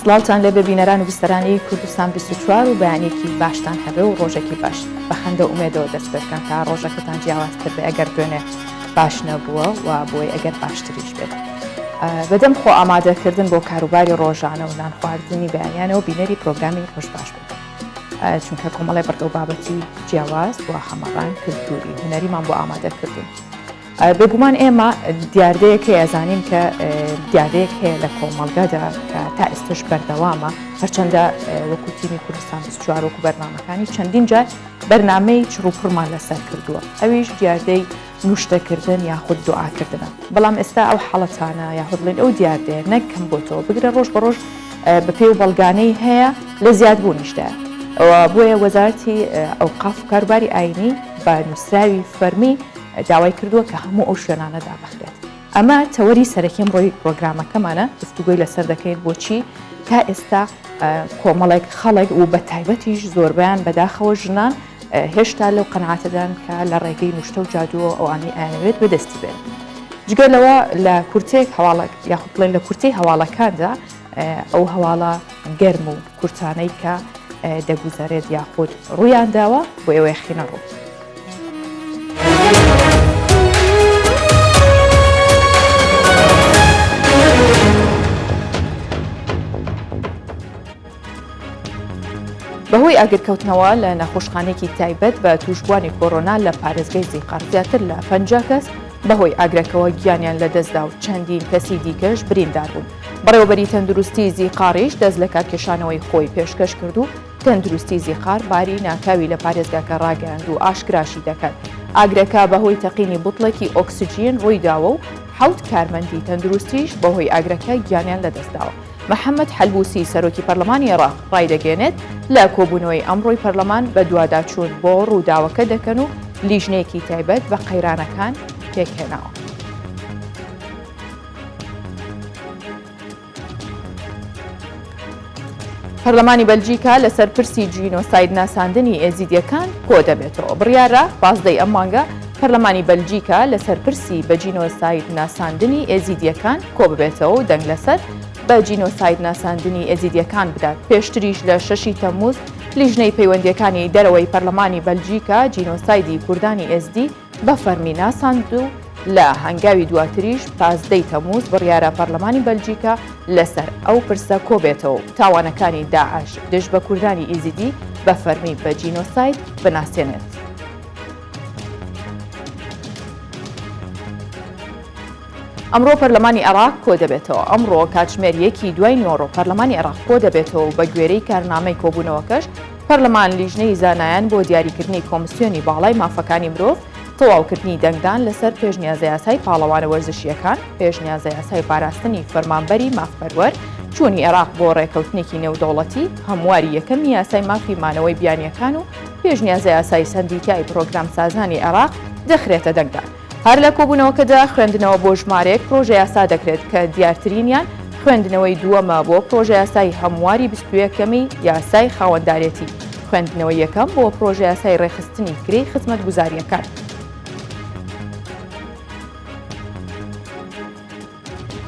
سڵاوتان لێ بە بینەران و بیستەرانی کوردستان 24 و بەیانێکی باشتان هەبێ و ڕۆژێکی باش بەخەندە ئومێدەوە دەست بکەن تا ڕۆژەکەتان جیاوازتر بێ ئەگەر دوێنێ باش نەبووە و بۆی ئەگەر باشتریش بێت. بەدەم خۆ ئامادەکردن بۆ کاروباری ڕۆژانە و نان خواردنی بەیانیانەوە بینەری پرۆگرامی خۆش باش بێت. چونکە کۆمەڵی بەردەو بابەتی جیاواز بۆ هەمەڕان کلتوری هونەریمان بۆ ئامادەکردن. بێگومان ئێمە دیاردەیەک ئەزانین کە دیاردەیەک هەیە لە کۆمەڵگەدا کە تا ئێستش بەردەوامە هەرچەندە وەکو تیمی کوردستان 24 وەکو بەرنامەکانی چەندین جار بەرنامەی چڕوپڕمان لەسەر کردووە ئەویش دیاردەی نوشتەکردن یاخود دوعاکردنە بەڵام ئێستا ئەو حەڵەتانە یاخود بڵێن ئەو دیاردەیە نەکەم بۆ تۆ بگرە ڕۆژ بە ڕۆژ بە پێی و بەڵگانەی هەیە لە زیادبوونیشدا بۆیە وەزارەتی ئەوقاف و کاروباری ئاینی بە نووسراوی فەرمی داوای کردووە کە هەموو ئەو شوێنانە دابەخرێت. ئەمە تەوەری سەرەکیم ڕۆی پرۆگرامەکەمانە گفتوگۆی لەسەر دەکەین بۆچی تا ئێستا کۆمەڵێک خەڵک و بە تایبەتیش زۆربیان بەداخەوە ژنان هێشتا لەو قەنعاتەدان کە لە ڕێگەی نوشتە و جادووە ئەوانی ئاوێت بەدەستی بێت. جگەلەوە لە کورتێک هەواڵک یاخود بڵێن لە کورتەی هەواڵەکاندا ئەو هەواڵە گەرم و کورتانەی کە دەگوزارێت یاخود ڕوویان داوە بۆ ئێوەی خینە ڕوو. بەهۆی ئاگرکەوتنەوە لە نەخۆشخانێکی تایبەت بە تووشبوانی کۆڕۆنا لە پارێزگای زیقار زیاتر لە 50 کەس بەهۆی ئاگرەکەوە گیانیان لەدەستدا و چەندین کەسی دیکەش بریندار بوون. بەڕێوەبەری تەندروستی زیقاریش دەست لە کارکێشانەوەی خۆی پێشکەش کرد و تەندروستی زیقار باری ناکاوی لە پارێزگاکە ڕاگەاند و ئاشکراشی دەکات. ئاگرەکە بەهۆی تەقینی بوتڵێکی ئۆکسجین ڕووی داوە و 7 کارمەندی تەندروستیش بەهۆی ئاگرەکە گیانیان لەدەستداوە. محەممەد حەلبوسی سەرۆکی پەرلەمانی عێراق ڕایدەگەێنێت لە کۆبوونەوەی ئەمڕۆی پەرلەمان بە دوواداچوون بۆ ڕووداوەکە دەکەن و لیژنەیەکی تایبەت بە قەیرانەکان پێکهێناوە. پەرلەمانی بەلجیکا لەسەر پرسی جینۆساید ناساندنی ئێزیدیەکان کۆ دەبێتەوە. بڕیارە 15 ئەم مانگە پەرلەمانی بەلجیکا لەسەر پرسی بە جینۆساید ناساندنی ئێزیدیەکان کۆ ببێتەوە و دەنگ لەسەر بە جینۆساید ناساندنی ئێزیدیەکان بدات. پێشتریش لە 6 تەمووز لیژنەی پەیوەندیەکانی دەرەوەی پەرلەمانی بەلجیکا جینۆسایدی کوردانی ئێزدی بە فەرمی ناساند و لە هەنگاوی دواتریش 15 تەمووز بڕیارە پەرلەمانی بەلجیکا لەسەر ئەو پرسە کۆبێتەوە تاوانەکانی داعش دژ بە کوردانی ئێزیدی بە فەرمی بە جینۆساید بناسێنێت. ئەمڕۆ پەرلەمانی عێراق کۆ دەبێتەوە. ئەمڕۆ کاتژمێریەکی دوای نۆڕۆ پەرلەمانی عێراق کۆ دەبێتەوە و بە گوێرەی کارنامەی کۆبوونەوەکەش پەرلەمان لیژنەی زانایان بۆ دیاریکردنی کۆمسیۆنی باڵای مافەکانی مرۆڤ تەواوکردنی دەنگدان لەسەر پێشنیازە یاسای پاڵەوانە وەرزشیەکان، پێشنیازە یاسای پاراستنی فەرمانبەری مافپەروەر، چوونی عێراق بۆ ڕێکەوتنێکی نێودەوڵەتی، هەمواری یەکەمی یاسای مافی مانەوەی بیانیەکان و پێشنیازە یاسای سەندیکای پرۆگرام سازانی عێراق دەخرێتە دەنگدان. هەر لە کۆبوونەوەکەدا خوێندنەوە بۆ ژمارەیەک پرۆژە یاسا دەکرێت کە دیارترینیان خوێندنەوەی دووەمە بۆ پرۆژە یاسای هەمواری 21ەمی یاسای خاوەندارێتی، خوێندنەوەی یەکەم بۆ پرۆژە یاسای ڕێخستنی کرێی خزمەتگوزاریەکان.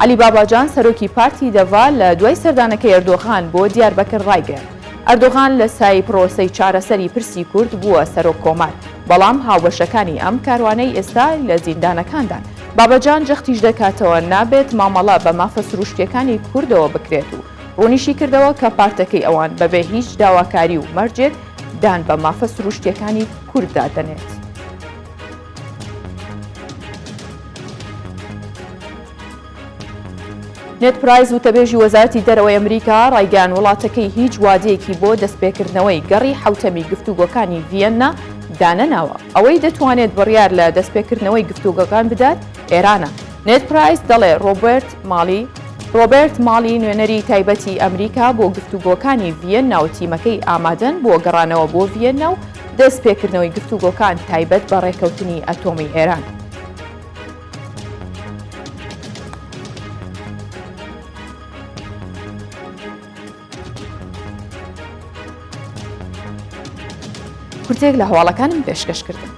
عەلی باباجان سەرۆکی پارتی دەڤا لە دوای سەردانەکەی ئەردۆغان بۆ دیاربەکر ڕایگەیاند. ئەردۆغان لە سای پرۆسەی چارەسەری پرسی کورد بووە سەرۆک کۆمار، بەڵام هاوبەشەکانی ئەم کاروانەی ئێستا لە زیندانەکاندان. بابەجان جەختیش دەکاتەوە نابێت مامەڵە بە مافە سروشتیەکانی کوردەوە بکرێت و ڕوونیشی کردەوە کە پارتەکەی ئەوان بەبێ هیچ داواکاری و مەرجێک دان بە مافە سروشتیەکانی کورددا دەنێت. نێت پرایز وتەبێژی وەزارەتی دەرەوەی ئەمریکا ڕایگەیاند وڵاتەکەی هیچ وادەیەکی بۆ دەستپێکردنەوەی گەڕی حوتەمی گفتوگۆکانی ڤیەننا دانەناوە. ئەوەی دەتوانێت بڕیار لە دەستپێکردنەوەی گفتوگۆکان بدات ئێرانە. نێت پرایز دەڵێ ڕۆبێرت ماڵی نوێنەری تایبەتی ئەمریکا بۆ گفتوگۆکانی ڤیەننا و تیمەکەی ئامادەن بۆ گەڕانەوە بۆ ڤیەننا و دەستپێکردنەوەی گفتوگۆکان تایبەت بە ڕێکەوتنی ئەتۆمی ئێران. کورتێک لە هەواڵەکانم پێشکەش کردن.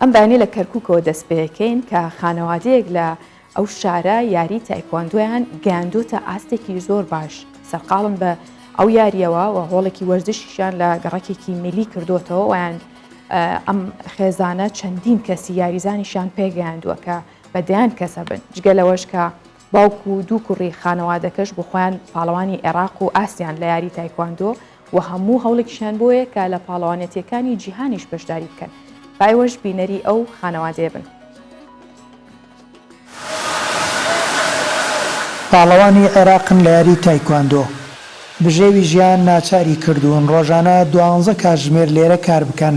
ئەم بەیانیە لە کەرکووکەوە دەست پێەکەین کە خانەوادەیەک لە ئەو شارە یاری تایکواندۆیان گەیاندۆتە ئاستێکی زۆر باش سەرقاڵن بە ئەو یاریەوە و هۆڵێکی وەرزشیشان لە گەڕەکێکی میلی کردوتەوە ویان ئەم خێزانە چەندین کەسی یاریزانیشان پێگەیاندووە کە بەدەیان کەسە بن جگە لەوەش کە باوکو و دوو کوڕی خانەوادەکەش بۆ خۆیان پاڵەوانی عێراق و ئاسیان لە یاری تایکواندۆ و هەموو هەوڵێکیشان بۆیە کە لە پاڵەوانێتیەکانی جیهانیش بەشداری بکەن بایوەش بینەری ئەو خانەوادەیە بن. پاڵەوانی عێراقن لە یاری تایکواندۆ بژێوی ژیان ناچاری کردوون ڕۆژانە 12 کاتژمێر لێرە کار بکەن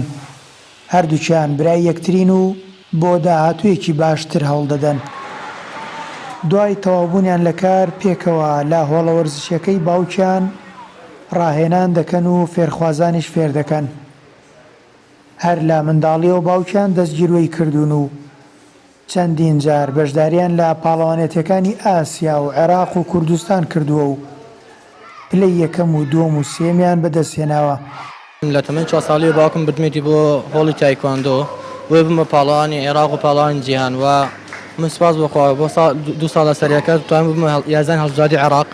هەردووچیان برای یەکترین و بۆ داهاتوویەکی باشتر هەوڵ دەدەن. دوای تەواوبوونیان لە کار پێکەوە لە هۆڵە وەرزشیەکەی باوکیان ڕاهێنان دەکەن و فێرخوازانیش فێر دەکەن. هەر لە منداڵیەوە باوکیان دەستگیروی کردوون و چەندین جار بەشداریان لە پاڵەوانێتیەکانی ئاسیا و عێراق و کوردستان کردووە و پلەی یەکەم و دووەم و سێمیان بەدەستهێناوە. لە تەمەن 4 ساڵی باوکم بردمێتی بۆ هۆڵی تایکواندۆ وێ بمە پاڵەوانی عێراق و پاڵەوانی جیهان و من سپاس بخوا بۆ 2 ساڵە سەریەکە توانم بمە یازدان هەڵبژاردی عێراق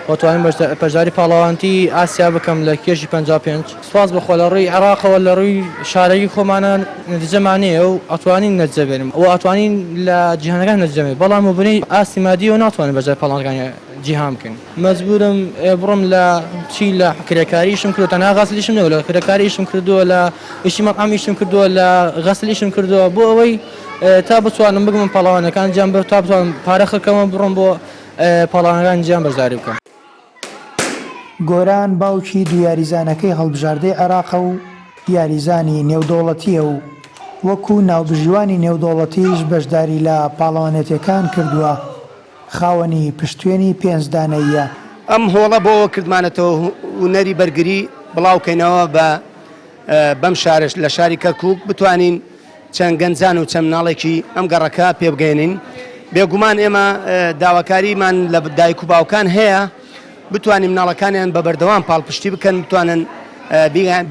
و توانم بەشداری پاڵەوانتی ئاسیا بکەم لە کێشی 55 سپاس بخوا لە ڕووی عێراقەوە لە ڕووی شارەی خۆمانە نەتیجەمانەیە و ئەتوانین نەتیجە بێنین و ئەتوانین لە جیهانەکان نەتیجە بێنین بەڵام وبنەی ئاستی مادیەوە ناتوانین بەجای پاڵەوانەکانی جیهان بکەین. مەجبورم بڕۆم لە چی لە کرێکاریشم کردو تەنها غەسلیشم نەوە لە کرێکاریشم کردووە لە ئیشی مەطعەمیشم کردووە لە غەسلیشم کردووە بۆ ئەوەی تا بتوانم بگەم پاڵەوانەکان جیان بێ تا بتوانم پارە خەکەمە بڕۆم بۆ پاڵەوانەکان جیان بەشداری بکەم. گۆران باوکی دوو یاریزانەکەی هەڵبژاردەی عێراقە و یاریزانی نێودەوڵەتیە و وەکو ناوبژیوانی نێودەوڵەتیش بەشداری لە پاڵەوانێتیەکان کردووە خاوەنی پشتوێنی 5 دانەیە. ئەم هۆڵە بۆ کردمانەتەوە هونەری بەرگری بڵاوکەینەوە بەم شارش لە شاری کەرکووک بتوانین چەند گەنجان و چەند مناڵێکی ئەم گەڕەکە پێبگەێنین. بێگومان ئێمە داواکاریمان لە دایک و باوکان هەیە بتوانین مناڵەکانیان بە بەردەوام پاڵپشتی بکەن بتوانن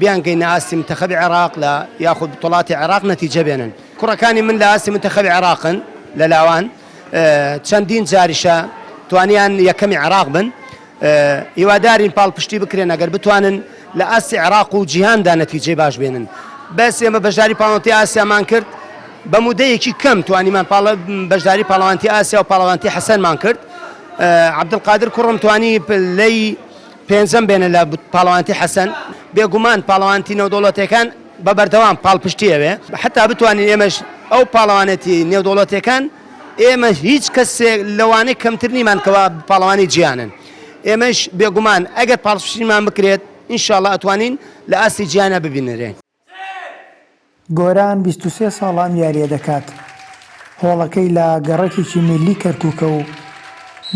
بیانگەینە ئاستی منتەخەبی عێراق لە یاخود وڵاتی عێراق نەتیجە بێنن. کوڕەکانی من لە ئاستی منتەخەبی عێراقن لە لاوان چەندین جاریشە توانیان یەکەمی عێراق بن هیوادارین پاڵپشتی بکرێن ئەگەر بتوانن لە ئاستی عێراق و جیهاندا نەتیجەی باش بێنن. بەس ئێمە بەشداری پاڵەوانتی ئاسیامان کرد بە مودەیەکی کەم توانیمان بەشداری پاڵەوانتی ئاسیا و پاڵەوانتی حەسەنمان کرد. عەبدولقادر کوڕم توانی لەی 5ەم بێنە لە پاڵەوانتی حەسەن بێگومان پاڵەوانتی نێودەوڵەتیەکان بە بەردەوام پاڵپشتیەوێ حتا بتوانین ئێمەش ئەو پاڵەوانێتی نێودەوڵەتیەکان ئێمە هیچ کەسێک لەوانەی کەمتر نیمان کەوا پاڵەوانی جیهانن ئێمەش بێگومان ئەگەر پاڵپشتیمان بکرێت ئینشاڵڵا ئەتوانین لە ئاستی جیهانە ببینەرێن. گۆران 23 ساڵان یاریە دەکات. هۆڵەکەی لە گەڕەکێکی میلی کەرکووکە و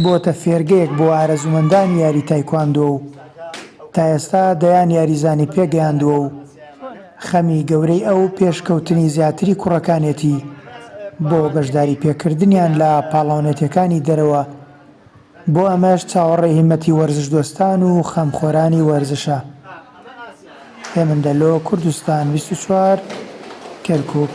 بۆتە فێرگەیەک بۆ ئارەزومەندانی یاری تایکواندۆ و تا ئێستا دەیان یاریزانی پێگەیاندووە و خەمی گەورەی ئەو پێشکەوتنی زیاتری کوڕەکانێتی بۆ بەشداری پێکردنیان لە پاڵەوانێتیەکانی دەرەوە بۆ ئەمەش چاوەڕێی هیمەتی وەرزش دۆستان و خەمخۆرانی وەرزشە. هێمندەلۆ کوردستان 24 کەرکووک.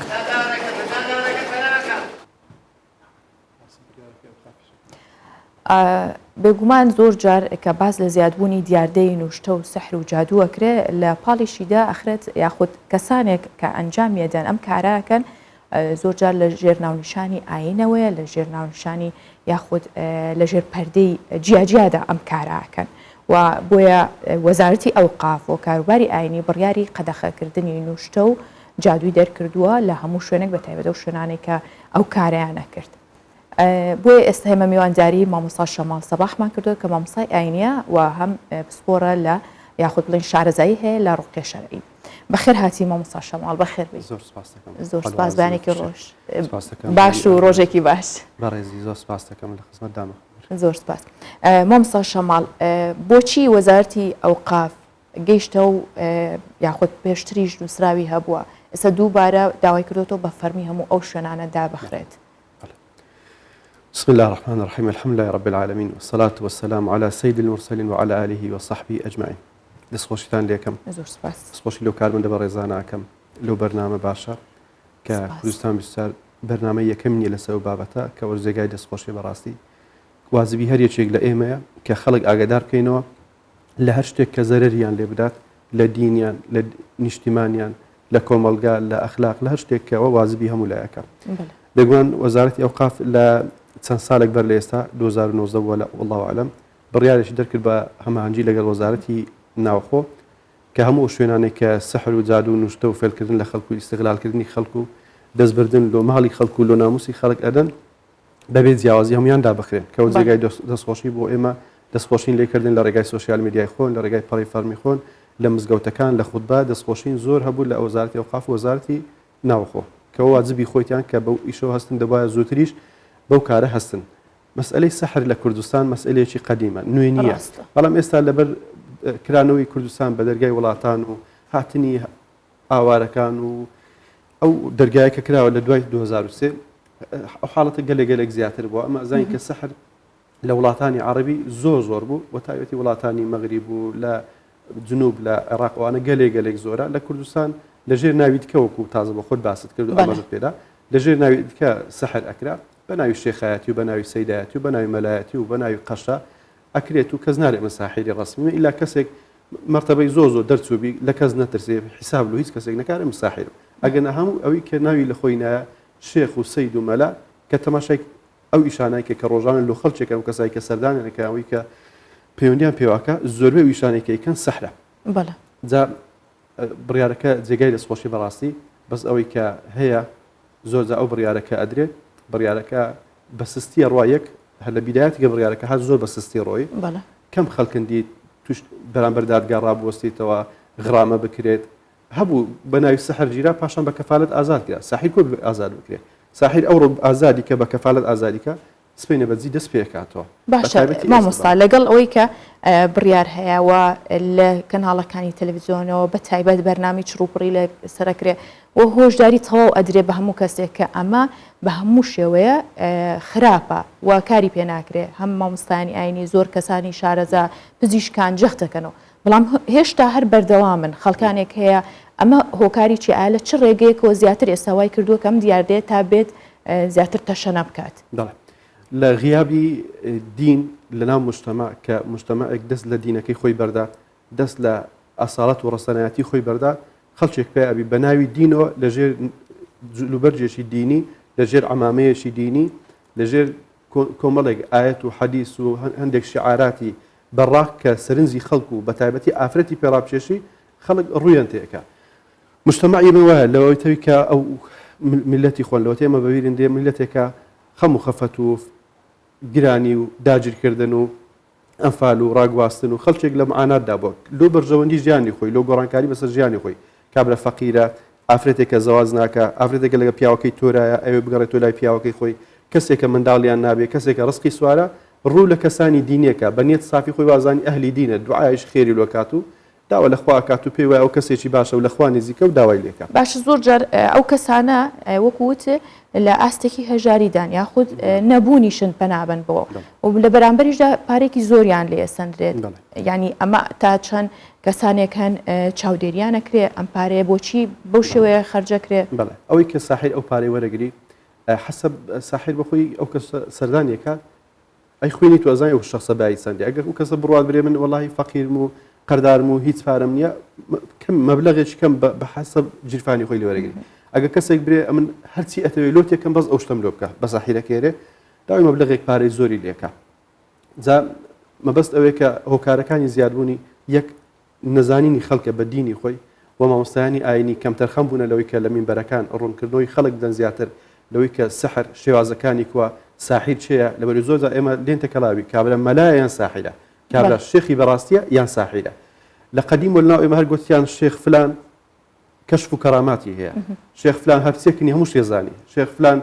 بێگومان زۆر جار کە باز لە زیادبوونی دیاردەی نوشتە و سەحر و جادووەکرێ لە پاڵیشیدا ئەخرێت یاخود کەسانێک کە ئەنجامیەدەن ئەم کاراکەن زۆر جار لە ژێر ناونیشانی ئاینەوەیە لە ژێر ناونیشانی یاخود لە ژێر پەردەی جیاجیادا ئەم کاراکەن و بۆیە وەزارەتی ئەوقاف و کاروباری ئاینی بڕیاری قەدەخەکردنی نوشتە و جادووی دەرکردووە لە هەموو شوێنێک بە تایبەتە و شوێنانێک کە ئەو کارەیانە کرد. بۆیە ئێستا هێمە میوانداری مامۆستا شەماڵ سەباحمان کردووە کە مامۆستای ئاینیە و هەم پسپۆرە لە یاخود بڵین شارەزایی هەیە لە ڕوقێ شەرعی. بەخێر هاتی مامۆستا شەماڵ بەخێر بێت. زۆر سپاس بەیانێکی ڕۆژ باش و ڕۆژێکی باش. بەڕێزی زۆر سپاس دەکەم لە خزمەتدامە. زۆر سپاس. مامۆستا شەماڵ بۆچی وەزارەتی ئەوقاف گەیشتە و یاخود پێشتریش نووسراوی هەبووە ئێستا دووبارە داوای کردوەوە بە فەرمی هەموو ئەو شوێنانە دابەخرێت؟ بسم الله الرحمن الرحيم الحمد لله رب العالمين والصلاة والسلام على سيد المرسلين وعلى آله وصحبه أجمعين. دەستخۆشیتان لێکم. زۆر سپاس. دەستخۆشی لەو کارمەندە بە ڕێزاناکەم لەو بەرنامە باشە کە کوردستان بیستار بەرنامە یەکەم نیە لەسەر بابەتە کە وەرزێگای دەستخۆشی بەڕاستی وازبی هەر یەکێک لە ئێمەیە کە خەڵک ئاگادار بکەینەوە لە هەر شتێک کە زەرەریان لێ بدات لە دینیان لە نیشتیمانیان لە کۆمەلگا لە ئەخلاق لە هەر شتێکەوە وازبی هەموو لایەکە دەگوان وەزارەتی ئەوقاف لە چەند ساڵێک بەر لە ئێستا 2019 وە والله ئەعلەم بڕیارێکی دەرکرد بە هەماهەنگی لەگەڵ وەزارەتی ناوخۆ کە هەموو شوێنانێک کە سەحر و جادو و نوشتە و فێلکردن لە خەڵکو و ئیستیغلالکردنی خەڵکو و دەستبردن لۆ ماڵی خەڵکو و لۆ ناموسی خەڵک ئەدەن بەبێ جیاوازی هەمویان دابخرێن کەەوە جێگای دەستخۆشی بۆ ئێمە دەستخۆشین لێکردن لە ڕێگای سوسیال میدیای خۆن لە ڕێگای پەڕی فەرمی خۆن لە مزگەوتەکان لە خوتبە دەستخۆشین زۆر هەبوو لە وەزارەتی ئەوقاف و وەزارەتی ناوخۆ کەەوە واجبی خۆیان کە بەو ئیشەوە هەستن دەبایە زووتریش بەو کارە هەستن مەسئلەی سەحر لە کوردستان مەسئلەیەکی قەدیمە نوێ نییە بەڵام ئێستا لەبەر کرانەوەی کوردستان بە دەرگای وڵاتان و هاتنی ئاوارەکان و ئەو دەرگایە کە کراوە لە دوای 2023 ئەو حاڵەتە گەلێک زیاتر بووە ئەمە زانی کە سەحر لە وڵاتانی عەرەبی زۆر بوو و تایبەتی وڵاتانی مەغریب و لە جنوب لە عێراقوانە گەلێک زۆرە لە کوردستان لەژێر ناوی دیکەوەکو تازە بە خۆت باست کرد و ئاماژت پێدا لەژێر ناوی دیکە سەحر ئەکرا بە ناوی شێخایەتی و بە ناوی سەیدایەتی و بە ناوی مەلایەتی و بە ناوی قەشە ئەکرێت و کەس نارێت مەساحیری ڕسمی ئیلا کەسێک مرتبەی زۆر دەرچووبی لە کەس نەترسێ حساب لە هیچ کەسێک نەکارێ مساحیر ئەگەنە هەموو ئەوەی کە ناوی لە خۆی نایە شێخ و سەید و مەلا کە تەماشای ئەو ئیشانایکە کە ڕۆژانە لە خەڵکێکە و کەسایی کە سەردانێکە ئەوەی کە پەیوەندیان پێواکە زۆربەی ویشانێکەکەن سەحرە جا بڕیارەکە جێگای دەستخۆشی بەڕاستی بەس ئەوەی کە هەیە زۆرجا ئەو بڕیارەکە ئەدرێت بڕیارەکە بە سستی ڕوایەک هەر لە بیدایەتیگە بڕیارەکە هەر زۆر بە سستی ڕۆی کەم خەڵکندی توش بەرامبەر دادگا ڕابوەستیتەوە غرامە بکرێت هەبوو بە ناوی سەحر گیرا پاشان بە کەفالەت ئازاد کرا ساحیر کۆ ئازاد بکرێت ساحیر ئەو ئازادی کە بە کەفالەت ئازادیکە سپینە بەجی دەست پێکاتەوە باشە مامۆستا لەگەڵ ئەوەی کە بڕیار هەیەەوە لە کەناڵەکانی تەلەڤیزیۆنەوە بە تایبەت بەرنامی چڕوپڕی لە سەرکرێ و هۆشداری تەواو ئەدرێ بە هەموو کەسێک کە ئەمە بە هەموو شێوەیە خراپە و کاری پێ ناکرێ هەم مامۆستانی ئاینی زۆر کەسانی شارەزا پزیشکان جەختەکەنەوە بەڵام هێشتا هەر بەردەوامن خەڵکانێک هەیە ئەمە هۆکاری چی ئالە چ ڕێگەیەکەوە زیاتر ئێستاوای کردووە کەم دیاردێت تا بێت زیاتر تەشەنە بکات لە غیابی دین لەناو مجتەمع کە مجتەمعێک دەست لە دینەکەی خۆی بەردا دەست لە ئاساڵەت و ڕەسەنایەتی خۆی بەردا خەڵکێک پێ ئەبی بە ناوی دینەوە لەژێر جلوبەرجێکی دینی لەژێر عەمامەیەکی دینی لەژێر کۆمەڵێک ئایەت و حەدیث و هەندێک شیعاراتی بەڕاک کە سەرنجی خەڵکو و بە تایبەتی ئافرەتی پێڕابچێشی خەڵک ڕوویان تێکە مجتەمعی من وایە لەوەی تەوی کە ئەو میلەتی خۆن لەوە تێمە بەبیرن دێ میلەتێکە خەم و خەفەت و گرانی و داگیرکردن و ئەنفال و ڕاگواستن و خەڵکێک لە معاناتدا بووە لۆ بەرژەوەندی ژیانی خۆی لۆ گۆڕانکاری بەسەر ژیانی خۆی کابرا فەقیرە ئافرەتێکە زەواز ناکە ئافرەتێکە لەگە پیاوەکەی تۆرایە ئەوێ بگەڕێتۆ لای پیاوەکەی خۆی کەسێکە منداڵیان نابێت کەسێکە ڕسقی سوارە ڕوو لە کەسانی دینیەکە بە نیەت سافی خۆی وازانی ئەهلی دینە دوعایش خێری لۆکات و داوە لەخوا کات و پێی وایە ئەو کەسێکی باشە و لەخوا نزیکە و داوای لێکە باش زۆر جار ئەو کەسانە وەکووت لە ئاستێکی هەژاریدان یاخود نەبوونیشن پەنابن بۆ و لە بەرامبەریشدا پارێکی زۆریان لێ سندرێت ینی ئەمە تا چەند کەسانێک هەن چاودێریانەکرێ ئەم پارەیە بۆچی بەو شێوەیە خەرجەکرێ ئەوەی کە ساحیر ئەو پارەی وەرەگری حسب ساحیر بەخۆی ئەو کەس سەردانیەکە ئەی خوێنی توازای ئەو شخصە بای سندی ئەگەر ئەو کەسە بڕوات برێ من وەڵاهی فەقیرم و قەردارم و هیچ پارەم نییە کەم مەبلەغێکی کەم بە حسب جیرفانی خۆی لێوەرەگری ئەگەر کەسێک برێ من هەرچی ئەتەوێت لۆتێکم بەس ئەو شتم لۆ بکە بە ساحیرەکێرێ داوای مەبلەغێک پارەی زۆری لێکە جا مەبەست ئەوەیە کە هۆکارەکانی زیادبوونی یەک نەزانینی خەڵکە بە دینی خۆی و مامۆستایانی ئاینی کەمتەرخەم بوونە لەوەی کە لە مینبەرەکان ڕوونکردنەوەی خەڵک بدەن زیاتر لەوەی کە سەحر شێوازەکانی کووە ساحیر چێە لەبەر زۆرجار ئێمە لێنتە کەڵاوی کابرا مەلایە یان ساحیرە کابرا شێخی بەڕاستیە یان ساحیرە لە قەدیم وەلناو ئێمە هەر گوتیان شێخ فلان کەشف و کەراماتی هەیە شێخ فلان هەرچێکنی هەموو شێزانی شێخ فلان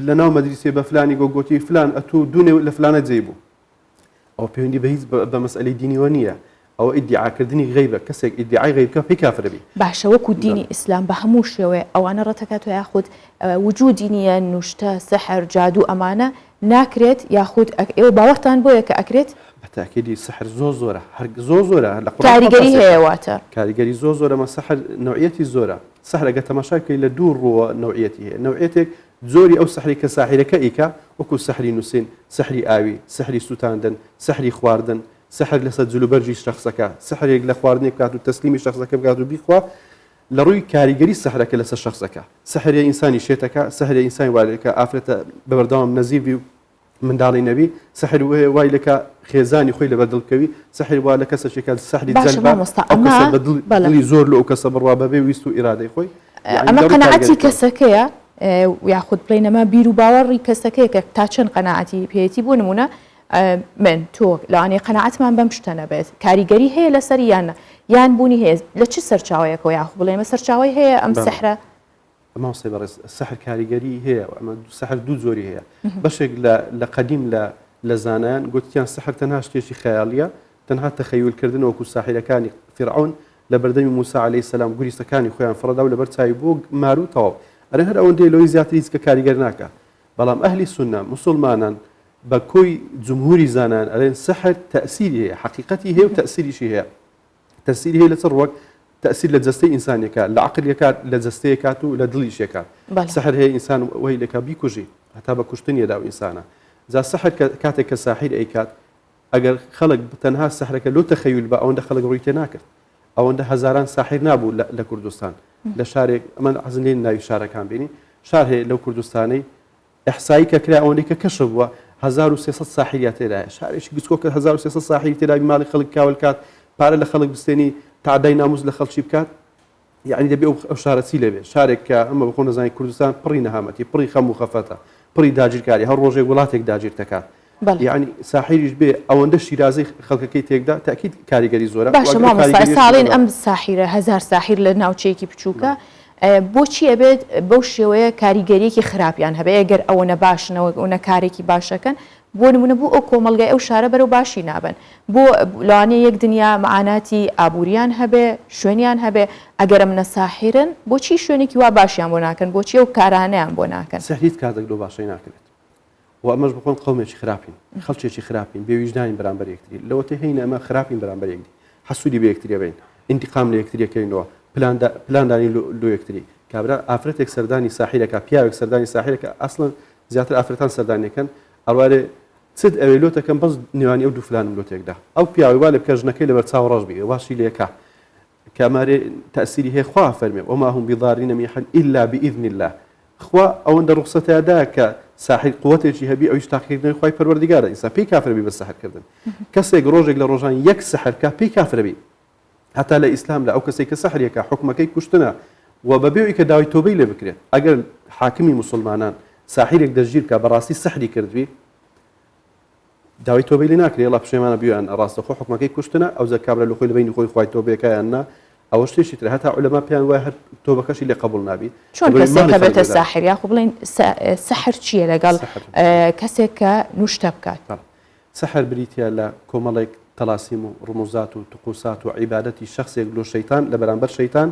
لەناو مەدرسێ بە فلانی گۆگۆتی فلان ئەتوو دوونێ لە فلانە جێی بوو ئەو پەیوەندی بە هیچ بە مەسئلەی دینیوە نییە ئەوە ئیدعاکردنی غەیبە کەسێک ئیدعای غەیب بکە پێی کافرەبی باشە وەکو دینی ئیسلام بە هەموو شێوەیە ئەوانە ڕەتەکات و یاخود وجودی نییە نوشتە سەحر جادو ئەمانە ناکرێت یاخود ئێوە باوەڕتان بۆیە کە ئەکرێت بەتاکیدی سحر زۆرە هەر زۆرە لە قورئان کاریگەری هەیەواتە کاریگەری زۆرە سەحر نوعیەتی زۆرە سەحرەگە تەماشاکەی لە دوو ڕووە نوعیەتی هەیە نوعیەتێک زۆری ئەو سەحری کە ساحیرەکە ئیکا وەکو سەحری نووسین سەحری ئاوی سەحری سووتاندن سەحری خواردن سەحر لەسەر جلوبەرجی شخصەکە سەحرێک لە خواردنێک بکات و تەسلیمی شخصەکە بکات و بیخوا لە ڕووی کاریگەری سەحرەکە لەسەر شخصەکە سەحرێ ئینسانی شێتەکە سەحرێ ئینسانی وایەکە ئافرەتە بەبەردەوام نەزیبی و منداڵی نەبی سەحر وای لەکە خێزانی خۆی لە بەدڵکەوی سەحر وا لە کەسێکە سەحری جەلبە دڵی زۆر لە ئەو کەسە بڕوا بەبێ ویست و ئیرادەی خۆی ئەمە قەناعەتی کەسەکەیە یاخود بڵێنەمە بیر و باوەڕی کەسەکەیە کە تا چەند قەناعەتی پێێتی بۆ نمونە من تۆ لەوانەیە قەناعەتمان بەم شتەنە بێت کاریگەری هەیە لەسەر یان بوونی هەیە لە چ سەرچاوەیەکەوە یاخ بڵێمە سەرچاوی هەیە ئەم سەحرە ماوسێ بەڕێز سەحر کاریگەری هەیە ئەمە سەحر دوو زۆری هەیە بەشێک لە قەدیم لە زانایان گوتیان سەحر تەنها شتێکی خەیاڵیە تەنها تەخەیولکردن وەکو ساحرەکانی فیرعون لە بەردەمی موسا عەلەیهی سەلام گوریستەکانی خۆیان فڕەدا و لەبەر چاوی بۆ مارو تەواو ئەرە هەر ئەوەندەی لەوەی زیاتر هیچ کە کاریگەر ناکە بەڵام ئەهلی سونە موسڵمانان بە کۆی جمهوری زانان ئەڵێن سەحر تەئسیری هەیە حەقیقەتی هەیە و تەئسیریشی هەیە تەئسیری هەیە لەسەر وەک تأثير لجستي إنسان يكاد لعقل يكاد لجستي يكاد لدليش يكاد سحر هي إنسان وهي لك بيكوجي حتى بكشتن يداو إنسانا إذا سحر كاتك كساحر أيكاد أجر خلق تنها السحر كلو تخيل بقى أو خلق رويتناكر أو عنده هزاران ساحر نابو لكردستان لشارك من عزلين لا يشارك كان بيني شارع لو كردستاني إحصائي كلا أونيك كشف و 1600 ساحريات لا شارع إيش بيسكوك 1600 ساحريات لا بمال خلق كاولكات بار لخلق بستني تعدای ناموز لە خەڵکی بکات یعنی دەبێ ئەو شارەچی لەبێ شارێک کە ئەمە بخۆ نەزانی کوردستان پڕی نەهامەتی پڕی خەم و خەفەتە پڕی داگیرکاری هەر ڕۆژێک وڵاتێک داگیر دەکات یعنی ساحریش بێ ئەوەندە شیرازەی خەڵکەکەی تێکدا تاکید کاریگەری زۆرە باشە مامۆستا ساڵین ئەم ساحیرە هەزار ساحیر لە ناوچەیەکی بچووکە بۆچی ئەبێت بەو شێوەیە کاریگەریەکی خراپیان هەبێ ئەگەر ئەوەنە باشنەوە ئەوەنە کارێکی باشەکەن بۆ نمونە بوو ئەو کۆمەلگای ئەو شارە بەرەو باشی نابن بۆ لەوانەیە یەک دنیا معاناتی ئابووریان هەبێ شوێنیان هەبێ ئەگەر منە ساحرن بۆچی شوێنێکی وا باشیان بۆ ناکەن بۆچی ئەو کارانەیان بۆ ناکەن سەحریت کاتێک لۆ باشەی ناکرێت و ئەمەش بخۆن قەومێکی خراپین خەڵکێکی خراپین بێویژدانی بەرامبەر یەکتری لەوەتە هەینە ئەمە خراپین بەرامبەر یەکدی حەسوودی بە یەکتری بین ئینتیقام لە یەکتریەکەینەوە پلاندانی لۆ یەکتری کابرا ئافرەتێک سەردانی ساحیرەکە پیاوێک سەردانی ساحیرەکە ئەسڵن زیاتر ئافرەتان سەردانیەکەن ئەوارێ چت ئەوێ لۆتەکەم بەس نێوانی ئەو دوو فلانم لۆتێکدا ئەو پیاوی وا لە بکەژنەکەی لەبەر چاو ڕەش بێ واشی لێکە کامارێ تەسیری هەیە خوا فەرمێ وما هم بضارين من أحد إلا بإذن الله خوا ئەوەندە ڕوخسەتەدا کە ساحر قوتێکی هەبی ئەویش تاقیکردنی خوای پەروەردگارە ئینسان پێی کافر بی بە سەحرکردن کەسێک ڕۆژێک لە ڕۆژان یەک سەحرکە پێی کافر بی هەتا لە ئیسلام لە ئەو کەسێک کە سەحرێکە حکمەکەی کوشتنە و بەبێەوەی کە داوای تۆبەی لێ بکرێت ئەگەر حاکمی موسڵمانان ساحرێک دەستگیر کە بەڕاستی سەحری کردوی داوای تۆبەی لێ ناکرێت وڵا پشێمانە بیان ڕاستەخۆ حکمەکەی کوشتنە ئەو زە کابرا لە خۆی لەبینی خۆی خوای تۆبەکەیان نا ئەوە شتێکی تر هەتا عولەما پێیان وایە هەر تۆبەکەشی لێ قبول نابی چۆن کەسێک بێتە ساحر یاخۆ بڵێن سەحر چییە لەگەڵ کەسێک کە نوشتە بکات سەحر بریتە لە کۆمەڵێک تەلاسیم و ڕموزات و توقوسات و عیبادەتی شخصێک لۆ شەیتان لە بەرامبەر شەیتان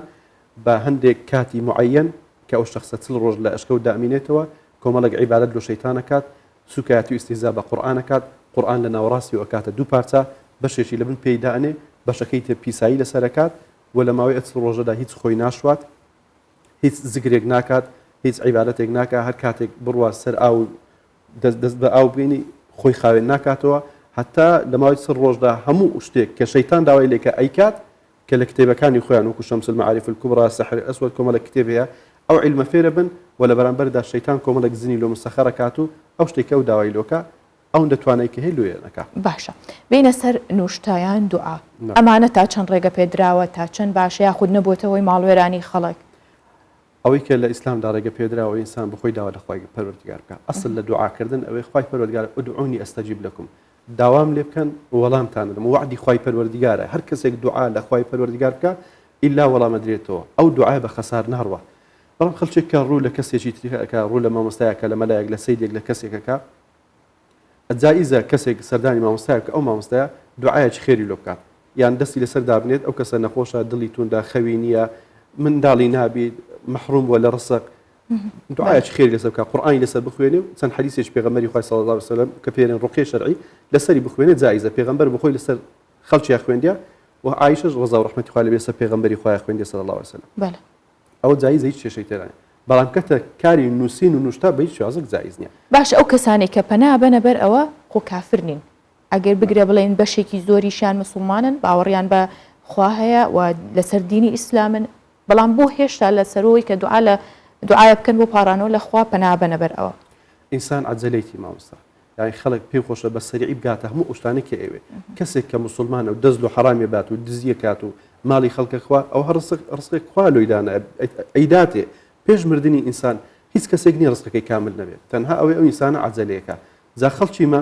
بە هەندێک کاتی معەن کە ئەو شخصە چل ڕۆژ لە ئەشکە و دامینێتەوە کۆمەڵێک عیبادەت لۆ شەیتانەکات سوکایەتی و ئیستیزا بە قورئانەکات قورئان لە ناوەڕاستی و ئەکاتە دوو پارچە بەشێکی لە بن پێیدانێ بەشەکەی تر پیسایی لەسەرەکات و لە ماوەی ئەچ ڕۆژەدا هیچ خۆی ناشوات هیچ زگرێک ناکات هیچ عیبادەتێک ناکات هەر کاتێک بڕوا سەر ئاو دەست بە ئاو بینی خۆی خاوێن ناکاتەوە هەتا لە ماوەی سەر ڕۆژدا هەموو شتێک کە شەیتان داوای لێکە ئەیکات کە لە کتێبەکانی خۆیان وەکو شەمس المعارف الكبرى سحر الأسود کۆمەڵێک کتێبەیە ئەو عیلمە فێرە بن و لە بەرامبەردا شەیتان کۆمەڵێک زنی لۆ مستەخەرەکات و ئەو شتێکە و داوای لۆکە ئەو دەتوانێت کە هەیە لێنەکە باشە بینە سەر نوشتایان دوعا ئەمانە تا چەند ڕێگە پێدراوە تا چەند باشە یاخود نەبووتەوەی ماڵوێرانی خەڵک ئەوەی کە لە ئیسلامدا ڕێگە پێدراوە ئینسان بخۆی داوا لە خوای پەروەردگار بکە ئەسڵ لە دوعاکردن ئەوەی خوای پەروەردگار ئودعونی ئەستەجیب لەکم داوام لێ بکەن وەڵامتان دەدەم وعدی خوای پەروەردگارە هەر کەسێک دوعا لە خوای پەروەردگار بکە ئیلا وەڵامە درێتەوە ئەو دوعای بە خەسار ناڕوە بەڵام خەڵکێک کە ڕوو لە کەسێکی تریکە ڕوو لە مامۆستایەکە لە مەلایەک لە سەیدێک لە کەسێکەکە جائزە کەسێک سەردانی مامۆستایە کە ئەو مامۆستایە دوعایەکی خێری لۆ بکات یان دەستی لەسەر دابنێت ئەو کەسە نەخۆشە دڵی توندا خەوی نییە منداڵی نابێت محروم بووە لە ڕسق دوعایەکی خێری لەسەر بکە قورئانی لەسەر بخوێنێ و چەند حەدیثێکی پێغەمبەری خۆی صلی الله علیه و سلم کە پێێن ڕوقیە شەرعی لەسەری بخوێنێ جایزە پێغەمبەر بخۆی لەسەر خەڵکی خوێندیا و عایشەش ڕەزا و ڕەحمەتی خوا لەبێ لەسەر پێغەمبەری خۆی خوێندی صلی الله علیه و سلم بەڵێ ئەوە جایزە هیچ کێشەی تێدانە بەڵام کەتە کاری نووسین و نوشتا بە هیچ شێوازێک جایز نییە باش ئەو کەسانی کە پەنا بەنە بەر ئەوە خۆ کافر نین ئەگەر بگرێ بڵێن بەشێکی زۆریشیان مسلمانن باوەڕیان بە خوا هەیە و لەسەر دینی ئیسلامن بەڵام بۆ هێشتا لەسەرەوەی کە دوعاە بکەن بۆ پارانەوە لە خوا پەنا بەنە بەر ئەوە ئینسان عەجەلەیەتی مامۆستا یعنی خەڵک پێی خۆشە بە سەریعی بگاتە هەموو ئەوشتانێکی ئەوێ کەسێک کە مسلمانە و دەست و حرامێ بات و دزیە کات و ماڵی خەڵکە خوا ئەو هەر ڕزقێک خوا لۆیدانە ئەیداتێ پێش مردنی ئینسان هیچ کەسێک نییە ڕزقەکەی کامل نەبێت تەنها ئەوەی ئەو ئینسانە عەجەلەیەکە جا خەڵکیمە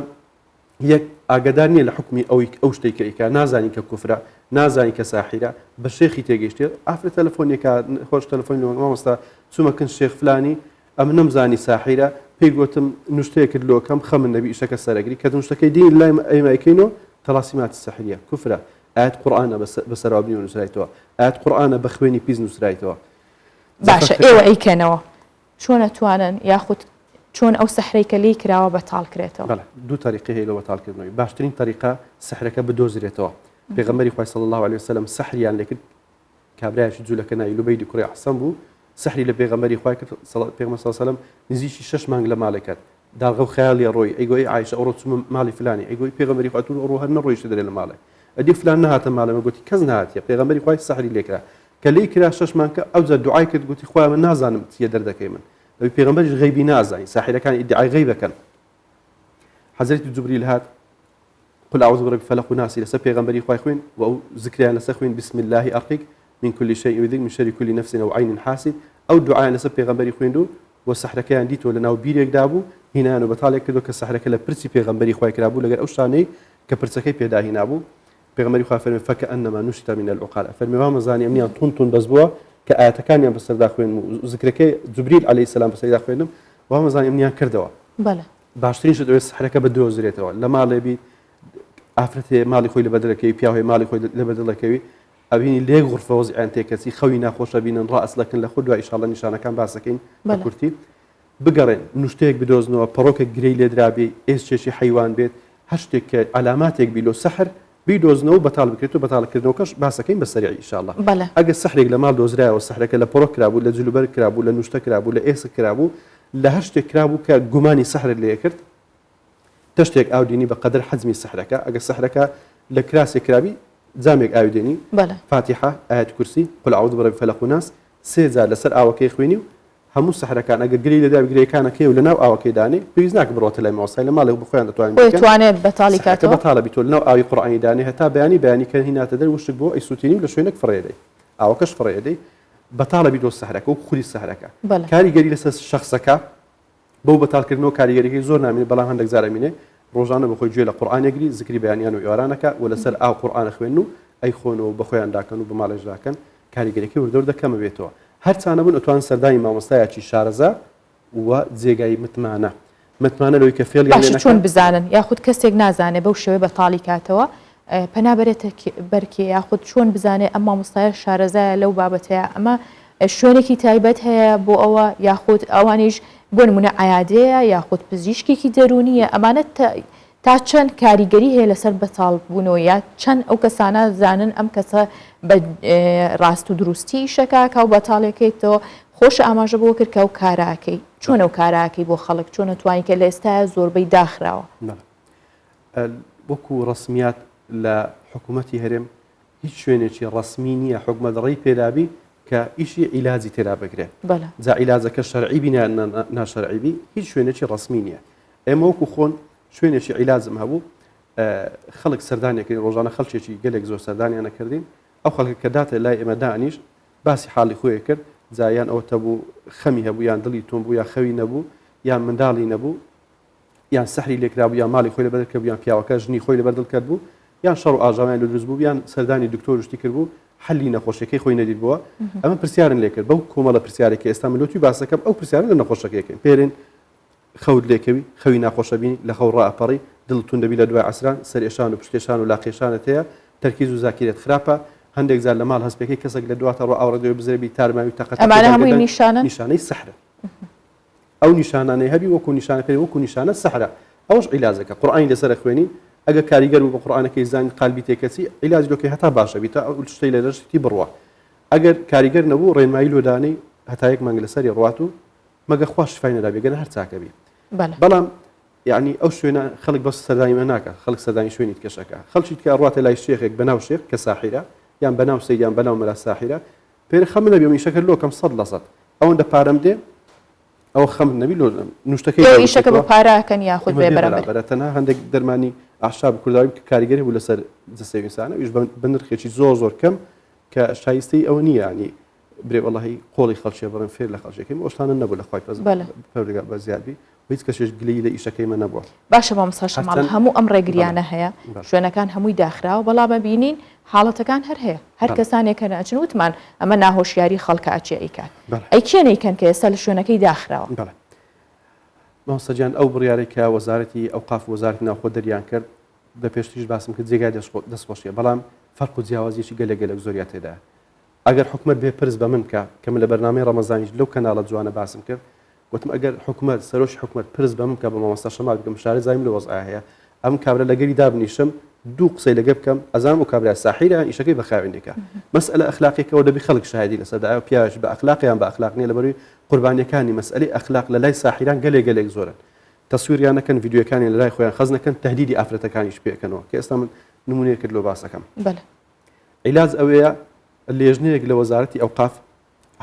یەک ئاگادار نییە لە حکمی ئەو شتێک کە ئیکا نازانی کە کوفرە نازانی کە ساحیرە بە شێخی تێگەیشتێ ئافرەت تەلەفۆنێکە خۆش تەلەفۆنی مامۆستا چوومەکن شێخ فلانی ئەم نەمزانی ساحیرە پێی گوتم نوشتەیە کرد لۆکەم خەمن نەبی ئیشەکە سەرەگری کە نوشتەکەی دین لای ئەیمایکەینەوە تەلاسیماتی سەحریە کوفرە ئاەت قورئانە بەسەراوبنی و نووسرایتەوە ئاەت قورئانە بە خوێنی پیس نووسرایتەوە باشە ئێوە ئەیکەنەوە چۆن ئەتوانن یاخود چۆن ئەو سەحرەی کە لێی کراوە بەتاڵ کرێتەوە دوو طریقی هەیە لە بەتاڵکردنەوەی باشترین طریقە سەحرەکە بدۆزرێتەوە پێغەمبەری خوای صلی الله علیه وسلم سەحریان لێکرد کابرایەکی جوولەکە ناوی لوبەیدی کوڕی حەسەن بوو سەحری لە پێغەمبەری خوای کرد پێغەمبەر صلی الله علیه وسلم نزیکی 6 مانگ لە ماڵێ کرد داڵغە و خەیاڵی ڕۆی ئەیگوی عایشە ئەوڕۆ چوومە ماڵی فلانی ئەیگوی پێغەمبەری خوای تۆ ڕۆ هەر نەڕۆیشتە دەرێ لە ماڵێ ئەدی فلان نهاتە ماڵەمە گوتی کەس نهاتیە پێغەمبەری خوای سەحری لێکرا کە لێی کرا 6 مانگکە ئەوجا دوعای کرد گوتی خوای من نازانم چیە دەردەکەی من ئەوی پێغەمبەریش غەیبی نازانی ساحرەکان ئیدعای غەیبەکەن حەزرەتی جوبریل هات قل أعوذ برب الفلق والناس لسه پیغمبري خوای خوين و ذكر لسه خوين بسم الله أرقيك من كل شيء يؤذيك من شر كل نفس أو عين حاسد أو دعاء لسه پیغمبري خوين دو والسحر كان ديتو لنا وبيريك دابو هنا أنا بطالع كده كالسحر كلا برسي پیغمبري خوای كرابو لقى أوشاني كبرسكي بيدا هنا أبو پیغمبري خوای فرمي فكأنما نشط من العقال فرمي ما مزاني أمنيا طنطن بزبوا كآيات كان يوم بس دا خوين ذكرك جبريل عليه السلام بس دا خوينم وهم مزاني أمنيا كردوا بله باشترين شد السحر كبدو زريتوا لما لبي ئافرەتێ ماڵی خۆی لە بەدرەکەوی پیاوی ماڵی خۆی لە بەدڵەکەوی ئەبینی لێک غورفە وەزعیان تێکەسی خەوی ناخۆشە بینن ڕائەسلەکن لە خۆ دوای ئینشاڵڵا نیشانەکان باسەکەین بە کورتی بگەڕێن نوشتەیەک بدۆزنەوە پەڕۆکە گرەی لێ درابێ ئێسچێکی حیوان بێت هەر شتێک کە علاماتێک بی لۆ سەحر بیدۆزنەوە بەتاڵ بکرێت و بەتاڵکردنەوەکەش باسەکەین بە سەریع ئینشاڵڵا ئەگەر سەحرێک لە ماڵ دۆزرایەوە سەحرەکە لە پەڕۆ کرابوو لە جلوبەر کرابوو لە نوشتە کرابوو لە ئێسک کرابوو لە هەر شتێک کرابوو کە گومانی سەحر لێ کرد تشتێک ئاودێنی بە قەدر حەزمی سەحرەکە ئەگەر سەحرەکە لە کراسێک کرابی جامێک ئاودێنی فاتحە ئاەت کورسی قل أعوذ برب الفلق والناس سێ جار لەسەر ئاوەکەی خوێنی و هەموو سەحرەکان ئەگەر گری لەدا گرەیەکانەکەی و لەناو ئاوەکەی دانێ پێویست ناکە بڕۆتە لای ماوەسای لە ماڵێک بخۆیان دەتوانێت بەتاڵی کاتەوە بەتاڵە بیتۆ لەناو ئاوی قورئانی دانێ هەتا بەیانی کە هیناتە دەر وشک بۆ ئەیسووتێنی و لە شوێنێک فڕێدەی ئاوەکەش فڕێدەی بەتاڵە بیتۆ سەحرەکە و خوری سەحرەکە کاریگەری لەسەر شەخسەکە بەو بەتاڵکردنەوە کاریگەریەکەی زۆر نامێنێت بەڵام هەندێک زارەمینێ ڕۆژانە بەخۆی گوێ لە قورئانێگری زیکری بەیانیان و ئێوارانەکە و لەسەر ئاو قورئانە خوێن و ئەی خۆنەوە بەخۆیان داکەن و بە ماڵێژ داکەن کاریگەریەکەی وردەور دەکەمە بێتەوە هەرچانە بوون ئەتوان سەردانی مامۆستایەکی شارەزا و جێگای متمانە لەوەی کە فێڵیان لێ چۆن بزانن یاخود کەسێک نازانێ بەو شێوەیە بەتاڵی کاتەوە پەنابەرێتە بەرکێ یاخود چۆن بزانێ ئەم مامۆستایە شارەزایە لەو بابەتەیە ئەمە شوێنێکی تایبەت هەیە بۆ ئەوە یاخود ئەوانیش بۆ نمونە عایادەیە یاخود پزیشکێکی دەرونیە ئەمانەت تا چەند کاریگەری هەیە لەسەر بەتاڵ بوونەوە یا چەند ئەو کەسانە زانن ئەم کەسە بە ڕاست و دروستی شەکە کە و بەتاڵەکەیتەوە خۆش ئاماژە بۆ کرد کە ئەو کاراکەی چۆن ئەو کاراکەی بۆ خەڵک چۆن توانی کە لە ئێستاە زۆربەی داخراوە وەکو ڕسمیات لە حکوومەتی هەرێم هیچ شوێنێکی ڕسمی نییە حکومەتڕی پێدابی کە ئیشی عیلاجی تێدا بگرێت جا عیلاجەکە شەرعی بی ناشەرعیبی هیچ شوێنێکی ڕسمی نییە ئێمە وەکو خۆن شوێنێکی عیلازم هەبوو خەڵک سەردانیەکەین ڕۆژانە خەڵکێکی گەلێک زۆر سەردانیانە کردین ئەو خەڵکە کە داتە لای ئێمە دانیش باسی حاڵی خۆیە کرد جایان ئەوە تەبوو خەمی هەبوو یان دڵی تۆم بوو یا خەوی نەبوو یان منداڵی نەبوو یان سەحری لێکرابوو یان ماڵی خۆی لەبەر کردبوو یان پیاوەکە ژنی خۆی لەبەر دڵ کرد بوو یان شەڕ و ئاژاویان لە دروست بوو یان سەردانی دکتۆر شتی کرد بوو حەلی نەخۆشیەکەی خۆی نەدید بووە ئەمە پرسیارن لێ کرد بەو کۆمەڵە پرسیارێکی ئێستا ملۆتی باسەکەم ئەو پرسیارن لە نەخۆشەکەیەکەین پێرن خەوت لێکەوی خەوی ناخۆشە بینی لە خەو ڕائەپەڕی دڵتون دەبی لە دوای عەسران سەرئێشان و پشتێشان و لاقێشانت هەیە تەرکیز و زاکیرێت خراپە هەندێک زار لە ماڵ هەستپێکی کەسێک لە دواتە ڕۆ ئاوڕێ دوێ بزرێبی تارماوی تەقەت ئەمانە هەمووی نیشانەی سەحرە ئەو نیشانانەی هەبی وەکو نیشانەکەی وەکو نیشانە سەحرە ئەوش عیلازەکە قورئانی لەسەر خوێنین ئەگە کاریگەر بوو بە قورئانەکەی زانی قالبی تێکەچی عیلاج لۆکەی هەتا باشە بیتە ئەو شتەی لە دەشتی بڕوە ئەگەر کاریگەر نەبوو ڕێنمایی لۆدانەی هەتا یەک مانگ لەسەری ڕوات و مەگە خوا شفای نەدا بێگەنە هەر چاکە بی بەڵام یعنی ئەو شوێنە خەڵک بەس سەردانیمە ناکە خەڵک سەردانی شوێنی کەشەکە خەڵکی کە ڕواتە لای شێخێک بەناو شێخ کە ساحیرە یان بەناو سەید یان بەناو مەلا ساحیرە پێر خەم نەبێ میشەکە لۆکەم 100% ئەوەندە پارەم دێ ئەو خەم نەبی لۆ نوشتەکەی ئیشەکە بە پاراکەن یاخود بێ بەرامبەر تەنها هەندێک دەرمانی ئاشاب کورداوی کە کاریگەری بوو لەسەر جەستەویسانە ویش بە نرخێکی زۆر کەم کە شایستەی ئەوە نییە ینی برێ وەڵاهی قۆڵی خەڵکی بڕن فێر لە خەڵکێکی ئەوشتانە نەبوو لە خوای پەروەردگار بە زیادبی هیچ کەسێک گلەی لە ئیشەکەیمە نەبووە باشە مامۆستا شەماڵ هەموو ئەم ڕێگریانە هەیە شوێنەکان هەمووی داخراوە بەڵام ببینین حاڵەتەکان هەر هەیە هەر کەسانێکە ئەچن وتمان ئەمە ناهۆشیاری خەڵکە ئەچێ ئەیکات ئەی کێنەیکەن کە ئێستا لە شوێنەکەی داخراوە مامۆستاجان ئەو بڕیارێک کە وەزارەتی ئەوقاف وەزارەتی ناوخۆ دەریان کرد بە پێشتیش باسم کرد جێگای دەستخۆشیە بەڵام فەرق و جیاوازیەکی گەلێک زۆریا تێدا ئەگەر حکومەت بێ پرس بە من کە من لە بەرنامەی ڕەمەزانیش لەو کەناڵە جوانە باسم کرد وتم ئەگەر حکومەت سەرۆشی حکومەت پرس بە من کە بە مامۆستا شەمال بگەم شارە زایم لە وەزعە هەیە ئەم کابرا لەگەری دابنیشم دوو قسەی لەگە بکەم ئەزانم و کابرا ساحیرە ئیشەکەی بە خاوێنێکە مەسئلە ئەخلاقیەکەوە دەبی خەڵک شاهدی لەسەردا پیاش بە ئەخلاقیان بە ئەخلاق نیە لەبەروی قوربانیەکانی مەسئلەی ئەخلاق لە لای ساحیران گەلێک زۆرن تەسویریان نەکەن ڤیدیۆکانی لە لای خۆیان خەز نەکەن تهدیدی ئافرەتەکانیش پێکەنەوە کە ئێستا من نمونەیە کرد لۆ باسەکەم عیلاج ئەوەیە لێژنەیەک لە وەزارەتی ئەوقاف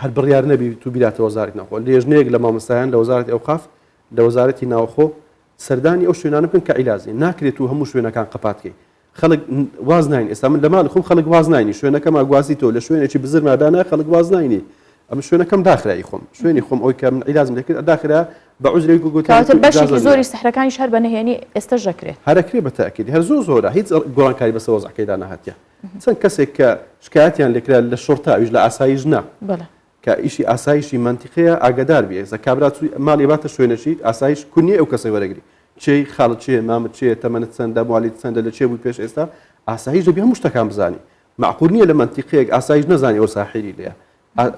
هەر بڕیار نەبی تو بیراتە وەزارەتی ناوخۆ لێژنەیەک لە مامۆستایان لە وەزارەتی ئەوقاف لە وەزارەتی ناوخۆ سەردانی ئەو شوێنانە بکەن کە عیلازی ناکرێت و هەموو شوێنەکان قەپاتکەی خەڵک واز ناین ئێستا من لە ماڵ خۆم خەڵک واز ناینی شوێنەکەم ئاگوازی تۆ لە شوێنێکی بزرمادانە خەڵک واز ناینی ئەمە شوێنەکەم داخرایی خۆم شوێنی خۆم ئەوی کە من عیلازم دەکرد داخرا بە عوزرێک گوتان بەشێکی زۆری سەحرەکانی شار بەنهێنی ئێستا ژەکرێت هەرەکرێ بە تاکید هەر زۆرە هیچ گۆڕانکاری بەسە وەزعەکەیدا نەهاتیە چەند کەسێک کە شکایەتیان لێکرا لە شۆرتا ئەویش لە ئاساییش نا کە ئیشی ئاسایشی منتیقەیە ئاگادار بێ زە کابرا ماڵی باتە شوێنەشی ئاسایش کونیە ئەو کەسەی وەرەگری چی خاڵت چیە مامت چیە تەمەنت چەندە موالیت چەندە لە چێ بوو پێش ئێستا ئاسایش دەبێ هەموو شتەکان بزانی معقول نییە لە منتیقەیەک ئاسایش نەزانی ئەو ساحیری لێە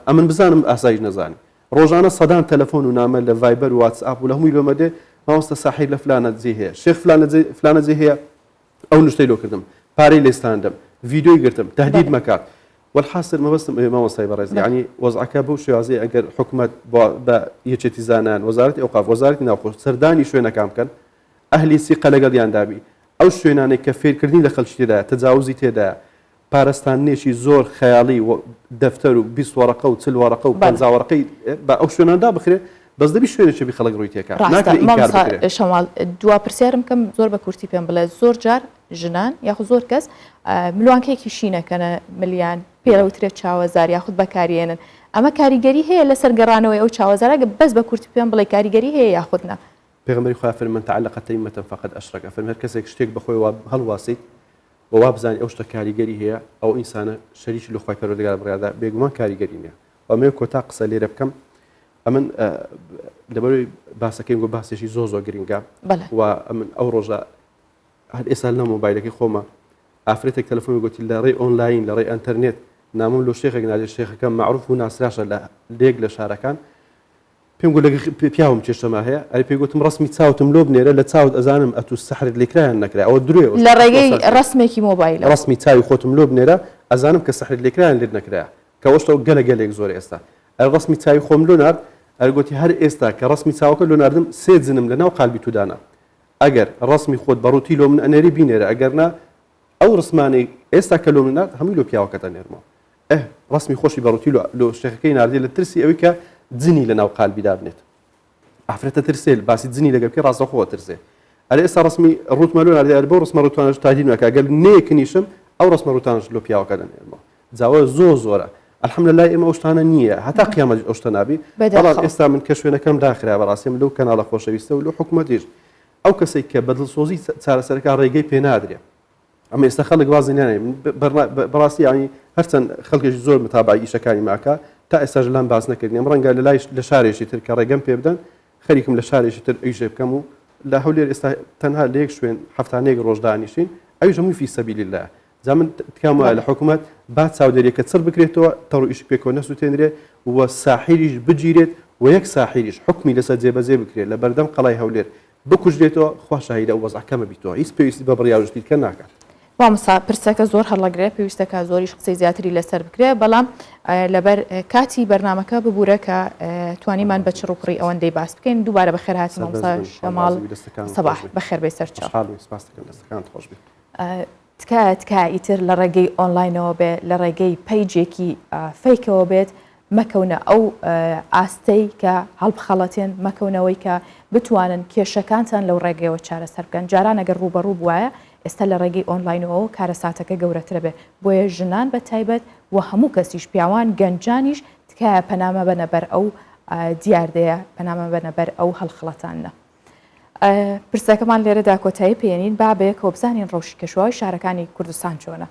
ئەمن بزانم ئاسایش نەزانی ڕۆژانە سەدان تەلەفۆن و نامە لە ڤایبەر و واتسئاپ و لە هەمووی لۆمەدێ مامۆستا ساحیر لە فلانە جێ هەیە شێخ فلانە جێ هەیە ئەو نوشتەی لۆ کردم پارەی لێستاندم ڤیدیۆی گرتم تهدید مەکات والحاصل مەبەستم مامۆستای بەڕێز یعنی وەزعەکە بەو شێوازەیە ئەگەر حکومەت بە یەکێتی زانان وەزارەتی ئەوقاف وەزارەتی ناوخۆ سەردانی شوێنەکان بکەن ئەهلی سیقە لەگەڵیان دابی ئەو شوێنانەی کە فێرکردنی لە خەڵکی تێدایە تەجاوزی تێدایە پارەستانێکی زۆر خەیاڵی دەفتەر و 20 وەرەقە و 40 وەرەقە و 50 وەرەقەی بە ئەو شوێناندا بخرێت بەس دەبی شوێنێکی خەڵک ڕووی تێکات شەماڵ دوا پرسیارم کەم زۆر بە کورتی پێم بڵێ زۆر جار ژنان یاخود زۆر کەس ملوانکەیەکی شینەکەنە ملیان پێوترێت چاوەزار یاخود بەکارێنن ئەمە کاریگەری هەیە لە سەرگەڕانەوەی ئەو چاوەزارە بەس بە کورتی پێم بڵێ کاریگەری هەیە یاخودنا پێغەمبەری خوا فەرمێ تعلق تەیمەة فقط أشرك فەرمێ هەر کەسێک شتێک بەخۆی هەڵواسیت ووا بزانانی ئەو شتە کاریگەری هەیە ئەو ئینسانە شەریکی لە خوای پەروەردگار بڕیادا بێگومان کاریگەری نییە ئەمە کۆتا قسە لێرە بکەم ئەمن لەبەروی باسەکەی گۆ باسێکی زۆر گرنگە و ئەمن ئەو ڕۆژە هەر ئێستا لە مۆبایلەکەی خۆمە ئافرەتێک تەلەفۆنی گوتی لە ڕێی ئۆنلاین لە ڕێی ئەنتەرنێت نامم لۆ شێخێک ناجێ شێخەکەم معروف و ناسراشە لە لێک لە شارەکان پێم گوت پیاوم چێشتەما هەیە ئەری پێی گوتم ڕسمی چاوتم لۆ بنێرە لە چاوت ئەزانم ئەتو سەحرت لێکرایان نەکرا ئەوە درێ لە ڕێگەی ڕسمێکی مۆبایل ڕسمی چاوی خۆتم لۆ بنێرە ئەزانم کە سەحرت لێکرایان لێت نەکرا کە وەشتە گەلێک زۆر ئێستا ئەر ڕسمی چاوی خۆم لۆ نارد ئەرگوتی هەر ئێستا کە ڕسمی چاوەکە لۆ ناردم سێ جنم لەناو قالبی تودانا ئەگەر ڕسمی خۆت بەڕووتی لۆ من ئەنێری بینێرە ئەگەرنا ئەو ڕسمانەی ئێستا کە لۆ من نارد هەمووی لۆ پیاوەکەتە نێرمەوە ڕسمی خۆشی بەڕووتی لۆ شێخەکەی ناردی لە ترسی ئەوەی کە جنی لەناو قالبیدا بنێت ئافرەتە ترسێل باسی جنی لەگەڵ ڕاستەخۆوە ترسێ ئەرێ ئێستا ڕسمی ڕوتمە لۆ ناردی بۆ ڕسمە ڕوتوانش تادید نەکە گەل نەیەکنیشم ئەو ڕسمە ڕوتانش لۆ پیاوەکە دەنێرمەوە جاوە زۆرە الحەمدولای ئێمە ئەو شتانە نییە هەتا قیامەت ئەو شتە نابی بەڵام ئێستا من کە شوێنەکەم داخرا بەڕاستیم لەو کەناڵە خۆشەویستە و لەو حکوومەتیش ئەو کەسێک کە بەدڵسۆزی چارەسەرەکە ڕێگەی پێ نادرێ ئەمە ئێستا خەڵک وازی نانێ بەڕاستی ینی هەرچەند خەڵکێکی زۆر متابعی ئیشەکانی ماکە تا ئێستاش لام باس نەکردنیم ڕەنگە لە شارێکی تر کە ڕێگەم پێ بدەن خەریکم لە شارێکی تر ئەیژێ بکەم و لە هەولێر ئێستا تەنها لە یەک شوێن هەفتانەیەک ڕۆژ دانیشین ئەویش هەمووی فی سەبیل الله زمن تکام لە حکوومەت با چاودێریەکە چڕ بکرێتەوە تەڕ ئیش پێکەوە نەسووتێنرێ و ساحیریش بگیرێت و یەک ساحیریش حکمی لەسەر جێبەجێ بکرێت لە بەردەم قەڵای هەولێر بکوژێتەوە خوا شاهیدە ئەو وەزعەکەمە بیتەوە هیچ پێویستی بە بڕیاژتیکە ناکات. وامسا پرسەکە زۆر هەڵەگرێت پێویستەکە زۆریش قسەی زیاتری لەسەر بکرێت بەڵام لەبەر کاتی بەرنمەکە ببوورە کە توانیمان بە چڕوپڕی ئەوەندەی باس بکەین دووبارە بەخێر هاتی مامۆستا شەماڵ سەباح بەخێر بێ سەر چاو. تکایە ئیتر لە ڕێگەی ئۆنلاینەوە بێت لە ڕێگەی پەیجێکی فەیکەوە بێت مەکەونە ئەو ئاستەی کە هەڵبخەڵەتێن مەکەونەوەی کە بتوانن کێشەکانتان لەو ڕێگەیەوە چارەسەر بکەن جاران ئەگەر ڕوبەڕوو بواە ئێستا لە ڕێگەی ئۆنلاینەوە کارە ساتەکە گەورەترە بێ بۆیە ژنان بە تایبەت و هەموو کەسیش پیاوان گەنجانیش تکایە پەنامە بەنەبەر ئەو دیاردەیە پەنامە بەنەبەر ئەو هەڵخڵەتانە. پرسەکەمان لێرەدا کۆتایی پێێنین بابێ کە بزانین ڕەوشی کەشوهای شارەکانی کوردستان چۆنە.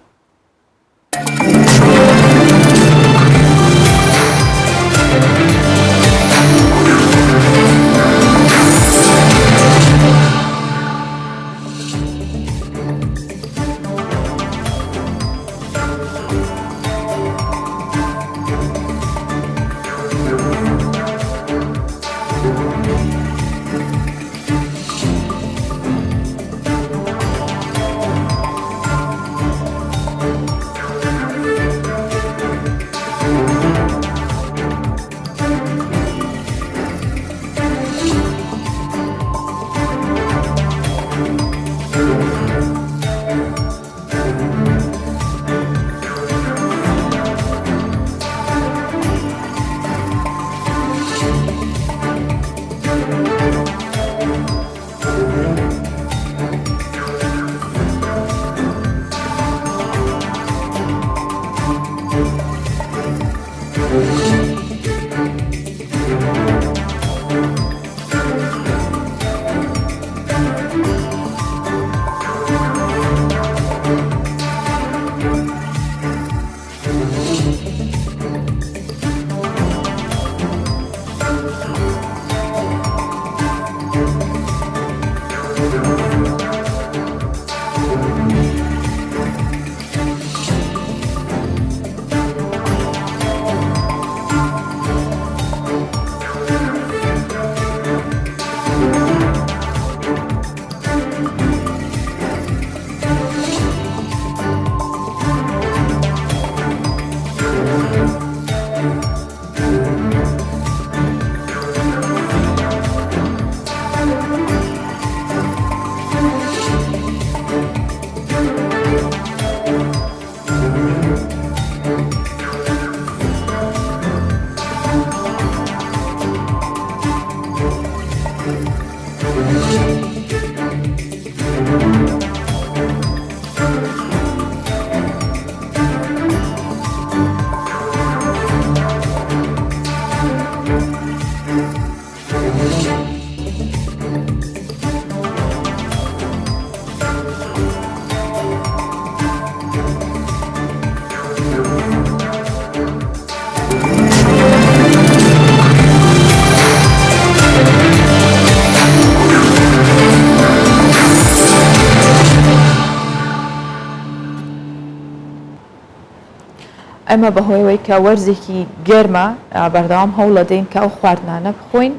ئەمە بەهۆیەوەی کە وەرزێکی گەرمە بەردەوام هەوڵ دەین کە ئەو خواردنانە بخۆین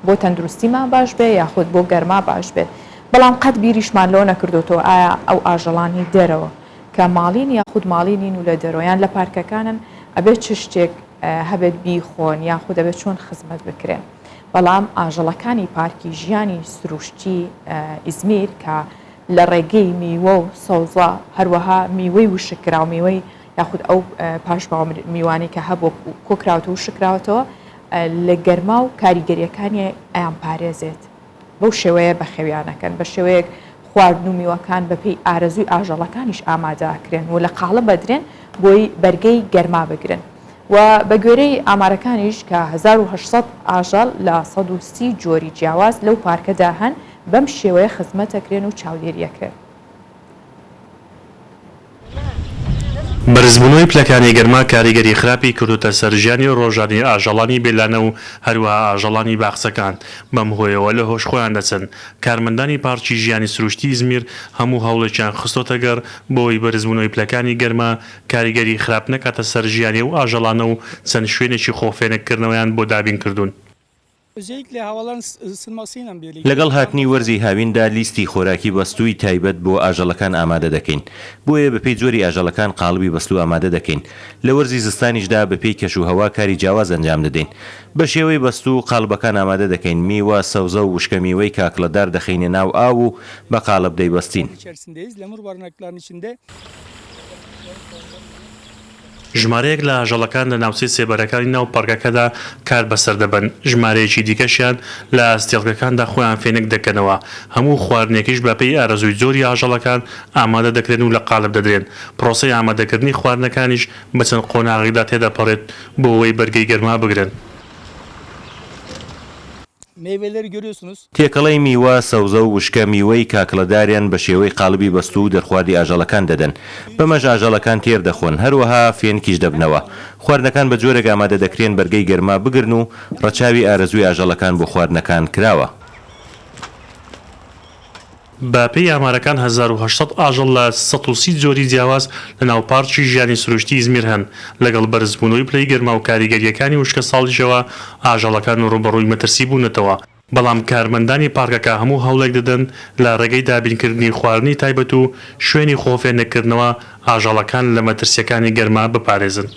بۆ تەندروستیمان باش بێ یاخود بۆ گەرما باش بێت بەڵام قەت بیریشمان لەوە نەکردوتەوە ئایا ئەو ئاژەڵانی دەرەوە کە ماڵین یاخود ماڵینین و لە دەرۆیان لە پارکەکانن ئەبێت چ شتێک هەبێت بیخۆن یاخود دەبێت چۆن خزمەت بکرێن بەڵام ئاژەڵەکانی پارکی ژیانی سروشتی ئیزمیر کە لە ڕێگەی میوە و سەوزە هەروەها میوەی وشکرا و میوەی یاخود ئەو پاشماوە میوانی کە هەبوو کۆکراوەوە و شکراوەتەوە لە گەرما و کاریگەریەکانی ئەیان پارێزێت بەو شێوەیە بەخێویانەکەن بە شێوەیەک خواردن و میوەکان بەپێی ئارەزوی ئاژەڵەکانیش ئامادەکرێن و لە قاڵە بەدرێن بۆی بەرگەی گەرما بگرن و بە گوێرەی ئامارەکانیش کە 1800 ئاژەڵ لە 130 جۆری جیاواز لەو پارکەدا هەن بەم شێوەیە خزمەتەکرێن و چاودێریەکرێن. بەرزبوونەوەی پلەکانی گەرما کاریگەری خراپی کردوتە سەر ژیانی ڕۆژانی ئاژەڵانی بێلانە و هەروەها ئاژەڵانی باخچەکان بەم هۆیەوە لە هۆش خۆیان دەچن. کارمەندانی پارکی ژیانی سروشتی ئیزمیر هەموو هەوڵێکیان خستۆتە گەڕ بۆی بەرزبوونەوەی پلەکانی گەرما کاریگەری خراپ نەکاتە سەر ژیانی و ئاژەڵانە و چەند شوێنێکی خۆفێنکردنەوەیان بۆ دابین کردوون. لەگەڵ هاتنی وەرزی هاویندا لیستی خۆراکی بەستووی تایبەت بۆ ئاژەڵەکان ئامادە دەکەین. بۆیە بەپێی جۆری ئاژەڵەکان قاڵبی بەستوو ئامادە دەکەین. لە وەرزی زستانیشدا بەپێی کەش و هەوا کاری جیاواز ئەنجام دەدەین. بە شێوەی بەستوو قاڵبەکان ئامادە دەکەین. میوە، سەوزە و وشکە میوەی کاکلەدار دەخینە ناو ئاو و بە قاڵب دەیبەستین. ژمارەیەک لە ئاژەڵەکان لە ناوچەی سێبەرەکانی ناو پارکەکەدا کار بەسەر دەبن. ژمارەیەکی دیکەشیان لە ئەستێڵگەکاندا خۆیان فێنک دەکەنەوە. هەموو خواردنێکیش بەپێی ئارەزووی زۆری ئاژەڵەکان ئامادە دەکرێن و لە قالب دەدرێن. پرۆسەی ئامادەکردنی خواردنەکانیش بە چەند قۆناغیدا تێدەپەڕێت بۆ ئەوەی بەرگەی گەرما بگرن. تێکەڵەی میوە، سەوزە و وشکە میوەی کاکلەداریان بە شێوەی قاڵبی بەستوو دەرخواردی ئاژەڵەکان دەدەن. بەمەش ئاژەڵەکان تێر دەخۆن، هەروەها فێنکیش دەبنەوە. خواردنەکان بە جۆرێک ئامادە دەکرێن بەرگەی گەرما بگرن و ڕەچاوی ئارەزووی ئاژەڵەکان بۆ خواردنەکان کراوە. بە پێی ئامارەکان 1800 ئاژەڵ لە 130 جۆری جیاواز لە ناو پارکی ژیانی سروشتی ئیزمیر هەن. لەگەڵ بەرزبوونەوەی پلەی گەرما و کاریگەریەکانی وشکە ساڵیشەوە ئاژەڵەکان ڕوبەڕووی مەترسی بوونەتەوە. بەڵام کارمەندانی پارکەکە هەموو هەوڵێک دەدەن لە ڕێگەی دابینکردنی خواردنی تایبەت و شوێنی خۆفێنەکردنەوە ئاژەڵەکان لە مەترسیەکانی گەرما بپارێزن.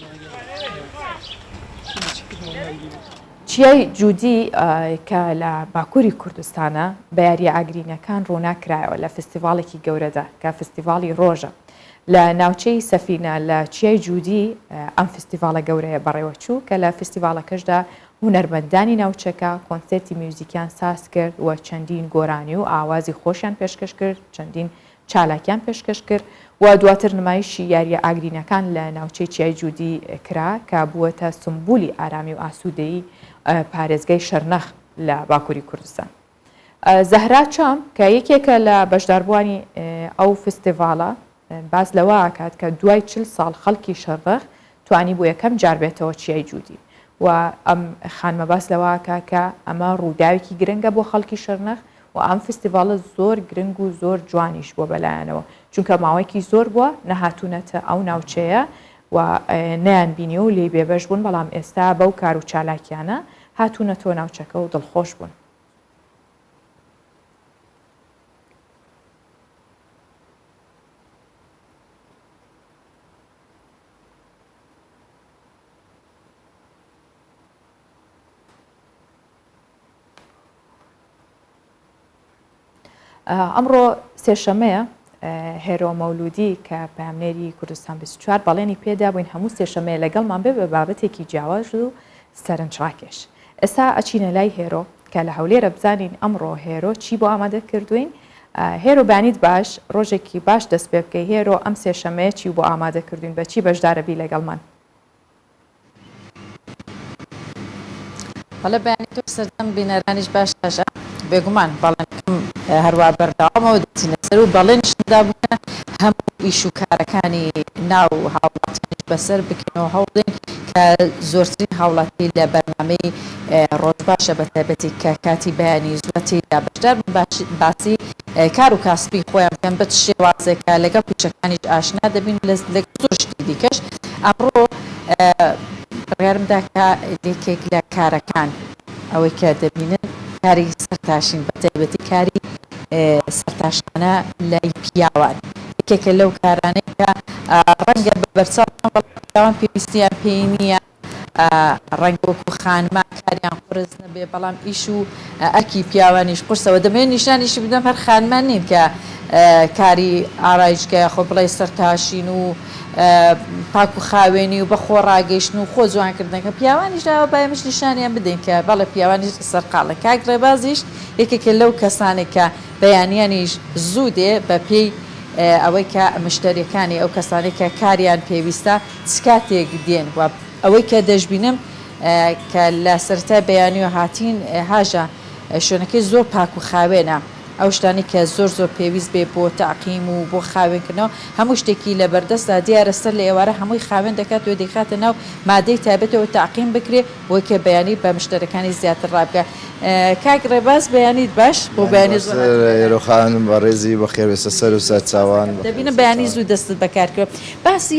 چیای جوودی کە لە باکووری کوردستانە بە یاریە ئاگرینەکان ڕووناکرایەوە لە فستیڤالێکی گەورەدا کە فستیڤالی ڕۆژە لە ناوچەی سەفینە لە چیای جوودی ئەم فستیڤالە گەورەیە بەڕێوەچوو کە لە فستیڤالەکەشدا هونەرمەندانی ناوچەکە کۆنسێرتی میوزیکیان ساز کرد و چەندین گۆرانی و ئاوازی خۆشیان پێشکەش کرد، چەندین چالاکیان پێشکەش کرد و دواتر نمایشی یاریە ئاگرینەکان لە ناوچەی چیای جوودی کرا کە بووەتە سمبولی ئارامی و ئاسوودەیی پارێزگای شەرنەخ لە باکووری کوردستان. زەهرا چام کە یەکێکە لە بەشداربووانی ئەو فستیڤالە باز لەوە ئاکات کە دوای 40 ساڵ خەڵکی شەرنەخ توانی بۆ یەکەم جار بێتەوە چیای جوودی و ئەم خانمە باس لەوەکە کە ئەمە ڕووداوێکی گرنگە بۆ خەڵکی شەرنەخ و ئەم فستیڤالە زۆر گرنگ و زۆر جوانیش بۆ بەلایەنەوە چونکە ماوەیەکی زۆر بووە نەهاتوونەتە ئەو ناوچەیە و نەیان بینی و لێ بێبەش بوون بەڵام ئێستا بەو کار و چالاکیانە هاتوونەتەوە ناوچەکە و دڵخۆش بوون. ئەمڕۆ سێشەمەیە هێرۆ مەولودی کە پامنێری کوردستان 24 بەڵێنی پێدا بووین هەموو سێشەمەیە لەگەڵمان بێ بە بابەتێکی جیاواز و سەرنجڕاکێش. ئێستا ئەچینە لای هێرۆ کە لە هەولێرە بزانین ئەمڕۆ هێرۆ چی بۆ ئامادە کردوین. هێرۆ بانیت باش ڕۆژێکی باش دەست پێ بکەی. هێرۆ ئەم سێشەمەیە چی بۆ ئامادە کردوین بە چی بەشدارەبی لەگەڵمان؟ بەڵێ بەیانی تۆ سەردەم بینەرانیش باش تاژە بێگومان بەڵێنکەم هەروە بەردەوامەوە دەچینە سەر و بەڵێنشدا بوونە هەموو ئیش و کارەکانی ناو هاوڵاتیانیش بەسەر بکەنەوە هەوڵدەین کە زۆرترین هاوڵاتی لە بەرنامەی ڕۆژ باشە بە تایبەتی کە کاتی بەیانی زوەتی دا بەشدار باسی کار و کاسبی خۆیان بکەن بە شێوازێکە لەگەڵ پیشەکانیش ئاشنا دەبین لەگەڵ زۆر شتی دیکەش. ئەمڕۆ ڕێرمدا کە لێکێک لە کارەکان ئەوەی کە دەبینن کاری سەرتاشین بە تایبەتی کاری سەرتاشانە لای پیاوان یەکێکە لەو کارانەی کە ڕەنگە بە بەرچاوان پێویستیان پێی نییە ڕەنگە وەکو خانما کاریان قورس نەبێ بەڵام ئیش و ئەرکی پیاوانیش قورسەوە دەمێن نیشانیشی بدەم هەر خانمان نین کە کاری ئارایشگای خۆ بڵێ سەرتاشین و پاک و خاوێنی و بە خۆڕاگەیشتن و خۆ جوانکردنەکە پیاوانیش داوە بایمش نیشانیان بدەین کە بەڵێ پیاوانیش سەرقاڵە کاک ڕێبازیش یەکێکە لەو کەسانێک کە بەیانیانیش زوو دێ بە پێی ئەوەی کە مشتریەکانی ئەو کەسانی کە کاریان پێویستە چ کاتێک دێن و ئەوەی کە دەشبینم کە لە سەرەتا بەیانی و هاتین هاژە شوێنەکەی زۆر پاک و خاوێنە ئەو شتانی کە زۆر پێویست بێ بۆ تاقیم و بۆ خاوێنکردنەوە هەموو شتێکی لە بەردەستدا دیارەسەر لە ئێوارە هەمووی خاوێن دەکات و دەیخاتە ناو مادەی تایبەتەوە تاقیم بکرێ بۆ کە بەیانی بە مشتەکانی زیاتر ڕابکە. کاک ڕێباز بەیانیت باش بۆ بەیانی ئێرۆخانم بە ڕێزی بەخێوێستە سەر و سەرچاوان دەبینە بەیانی زوو دەستت بەکارکرێت. باسی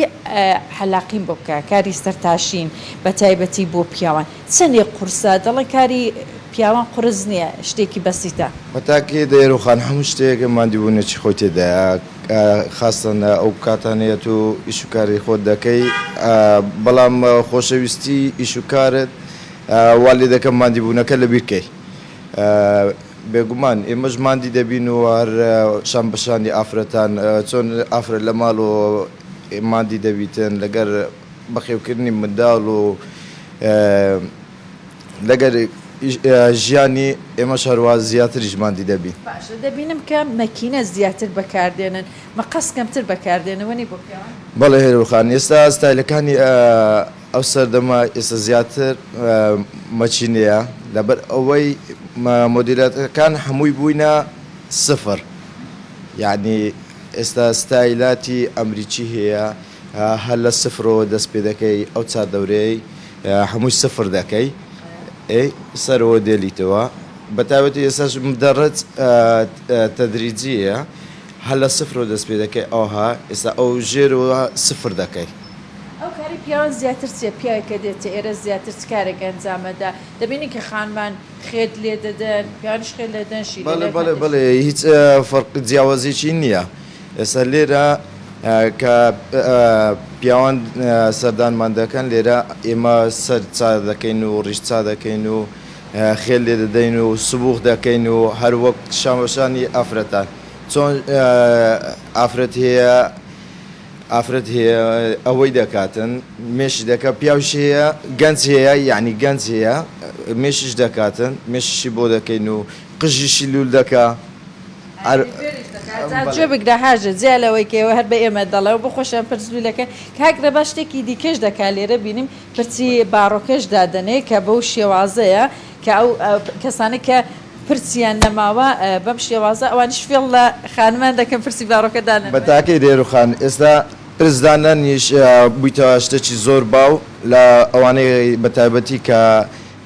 حەلاقیم بۆ بکە کاری سەرتاشین بە تایبەتی بۆ پیاوان چەندێ قورسە دەڵێ کاری پیاوان قرس نییە شتێکی بەسیتە بەتاکێ دەیرۆخان هەموو شتێکە مادیبوونێکی خۆی تێدایە خاستن ئەو کاتانێت و ئیشوکاری خۆت دەکەی بەڵام خۆشەویستی ئیشوکارت وا لێ دەکەم مادیبوونەکە لە بیرکەی بێگومان ئێمەش مادی دەبین و هەر شان بەشانی ئافرەتان چۆن ئافرەت لە ماڵ و مادی دەبیتن لەگەر بەخێوکردنی منداڵ و لەگەر ژیانی ئێمە شەروە زیاتریش مادی دەبین. باشە دەبینم کە مەکینە زیاتر بەکاردێنن مەقەس کەمتر بەکاردێنەوەنی بۆ پیاوان. بەڵێ هێرۆخان ئێستا ستایلەکانی ئەو سەردەما ئێستا زیاتر مەچینەیە لەبەر ئەوەی مۆدیلەتەکان هەمووی بووینە سفر یعنی ئێستا ستایلاتی ئەمریکی هەیە هەر لە سفرەوە دەست پێ دەکەی ئەو چادەورەی هەمووی سفر دەکەی سەرەوە دێلیتەوە بەتابەتی ئێستاش مدەڕەت تەدریجیە هەر لە سفرەوە دەست پێ دەکەی ئەوها ئێستا ئەو ژێرەوە سفر دەکەی. ئەو کاری پیاوان زیاتر چێ پیاوی کە دێتە ئێرە زیاتر کارێک ئەنجامەدا دەبینی کە خانمان خێت لێ دەدەن پیانش خێت لێ دەنشی بڵێ هیچ فەرق جیاوازێکی نییە ئێستا لێرە کە پیاوان سەردانمان دەکەن لێرە ئێمە سەر چا دەکەین و ڕیش چا دەکەین و خێل لێ دەدەین و سبوخ دەکەین و هەر وەک شامەشانی ئافرەتان چۆن ئافرەت هەیە ئەوەی دەکاتن مێشی دەکە پیاوش هەیە گەنج هەیە یعنی گەنج هەیە مێشش دەکاتن مێششی بۆ دەکەین و قژیشی لول دەکا جێ بگرە هاژە جیا لەوەی کەەوە هەر بە ئێمە دەڵێەوە بۆ خۆشیان پرسلولەکە کاکرە بە شتێکی دیکەش دەکا لێرە بینیم پرچی باڕۆکەش دادنێ کە بەو شێوازەیە کە ئەو کەسانی کە پرچیان نەماوە بەم شێوازە ئەوانش فێڵ لە خانمان دەکەم پرسی باڕۆکە دانن بە تاکەی دێروخان ئێستا پرسدانانیش بوویتەوە شتێکی زۆر باو لە ئەوانەی بەتایبەتی کە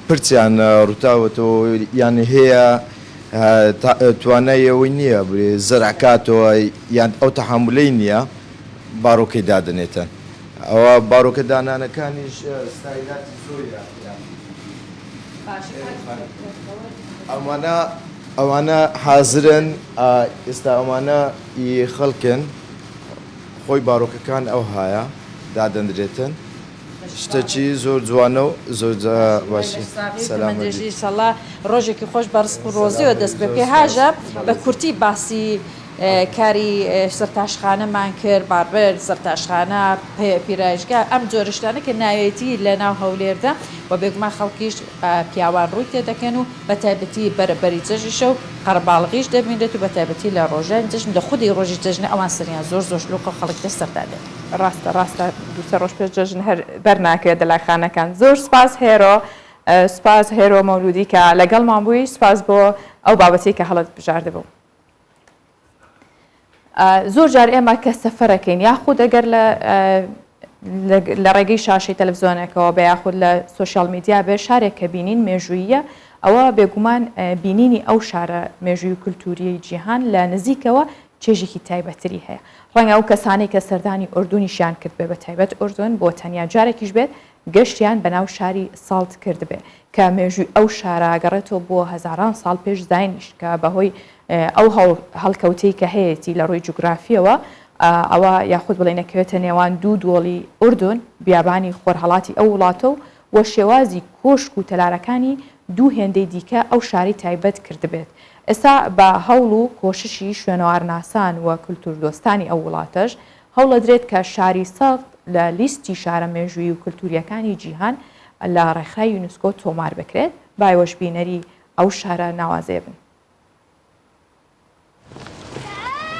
پرچیان ڕووتاوەتەوە یان هەیە توانایەوەی نییە زەرعکاتەوە یان ئەو تەحملەی نییە باڕۆکەی دادنێتن ئەوە باڕۆکە دانانەکانیش ستایلاتی زۆریە ئەوانە حازرن ئێستا ئەوانە خەڵکن خۆی باڕۆکەکان ئەو هایە دادەندرێتن شتێکی زۆر جوانە و زۆر سەڵا ڕۆژێکی خۆش بەڕسپ و ڕۆزیەوە دەست پێ پێ هاژە بە کورتی باسی کاری سەرتاشخانەمان کرد باربەر سەرتاشخانە پیرایشگا ئەم جۆرشتانە کە ناوێتی لە ناو هەولێردا و بێگومان خەڵکیش پیاوان ڕووی تێ دەکەن و بە تایبەتی بەرەبەری جەژیشە و قەرباڵغیش دەبینێت و بە تایبەتی لە ڕۆژان جژن لە خودی ڕۆژی جژنە ئەوان سریان زۆر لۆکە خەڵک دە سەردادێت ڕاستە دووسە ڕۆژ پێش جژن هەر بەرناکرێت دەلاخانەکان زۆر سپاس هێرۆ سپاس هێرۆ مەولودی کە لەگەڵمان بووی سپاس بۆ ئەو بابەتی کە هەڵت بژاردەبوو. زۆر جار ئێمە کە سەفەرەکەین یاخود ئەگەر لە ڕێگەی شاشەی تەلەڤیزۆنێکەوە بە یاخود لە سوۆشیال میدیا بێ شارێک کە بینین مێژوویە ئەوە بێگومان بینینی ئەو شارە مێژووی و کولتوری جیهان لە نزیکەوە چێژێکی تایبەتری هەیە ڕەنگە ئەو کەسانی کە سەردانی ئوردونیشیان کرد بێ بە تایبەت ئوردون بۆ تەنیا جارێکیش بێت گەشتیان بەناو شاری ساڵت کرد بێ کە مێژووی ئەو شارە گەڕێتەوە بۆ هەزاران ساڵ پێش زاینیش کە بەهۆی ئەو هەڵکەوتەی کە هەیەی لە ڕووی جوگرافیەوە ئەوە یاخود بڵێنەکەوێتە نێوان دوو دۆڵی ئوردون بیابانی خۆرهەڵاتی ئەو وڵاتە و شێوازی کۆشک و تەلارەکانی دوو هێندەی دیکە ئەو شاری تایبەت کرد بێت. ئێستا بە هەوڵ و کۆششی شوێنەوارناسان و کولتوردۆستانی ئەو وڵاتەش هەوڵە درێت کە شاری سەڵت لە لیستی شارە مێژووی و کولتوریەکانی جیهان لە ڕێکخراوی یونسکۆ تۆمار بکرێت بایوەش بینەری ئەو شارە ناوازێ بن.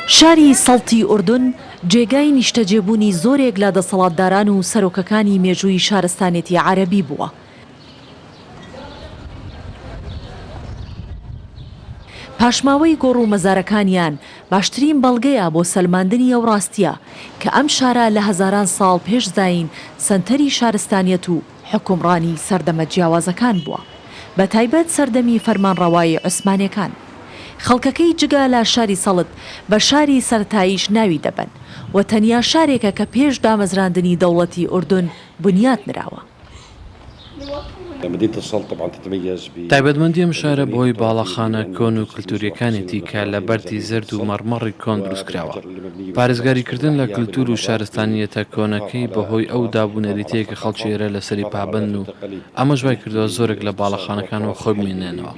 شاری سەڵتی ئوردون جێگای نیشتەجێبوونی زۆرێک لە دەسەڵاتداران و سەرۆکەکانی مێژووی شارستانێتی عەرەبی بووە. پاشماوەی گۆڕ و مەزارەکانیان باشترین بەڵگەیە بۆ سەلماندنی ئەو ڕاستیە کە ئەم شارە لە هەزاران ساڵ پێش زاین سەنتەری شارستانیەت و حکومڕانی سەردەمە جیاوازەکان بووە، بە تایبەت سەردەمی فەرمانڕەوایی عوسمانیەکان. خەڵکەکەی جگە لە شاری سەڵت بە شاری سەرەتاییش ناوی دەبن و تەنیا شارێکە کە پێش دامەزراندنی دەوڵەتی ئوردون بنیات نراوە. تایبەتمەندی ئەم شارە بۆی باڵەخانە کۆن و کللتوریەکانێتی کە لە بەردی زرد و مەڕمەڕی کۆن دروستکراوە. پارێزگاریکردن لە کللتور و شارستانیەتە کۆنەکەی بەهۆی ئەو دابوونەریتەیە کە خەڵکی ئێرە لەسەری پابند و ئەمە ژوای کردەوە زۆرێک لە باڵەخانەکانەوە خۆی بمێنێنەوە.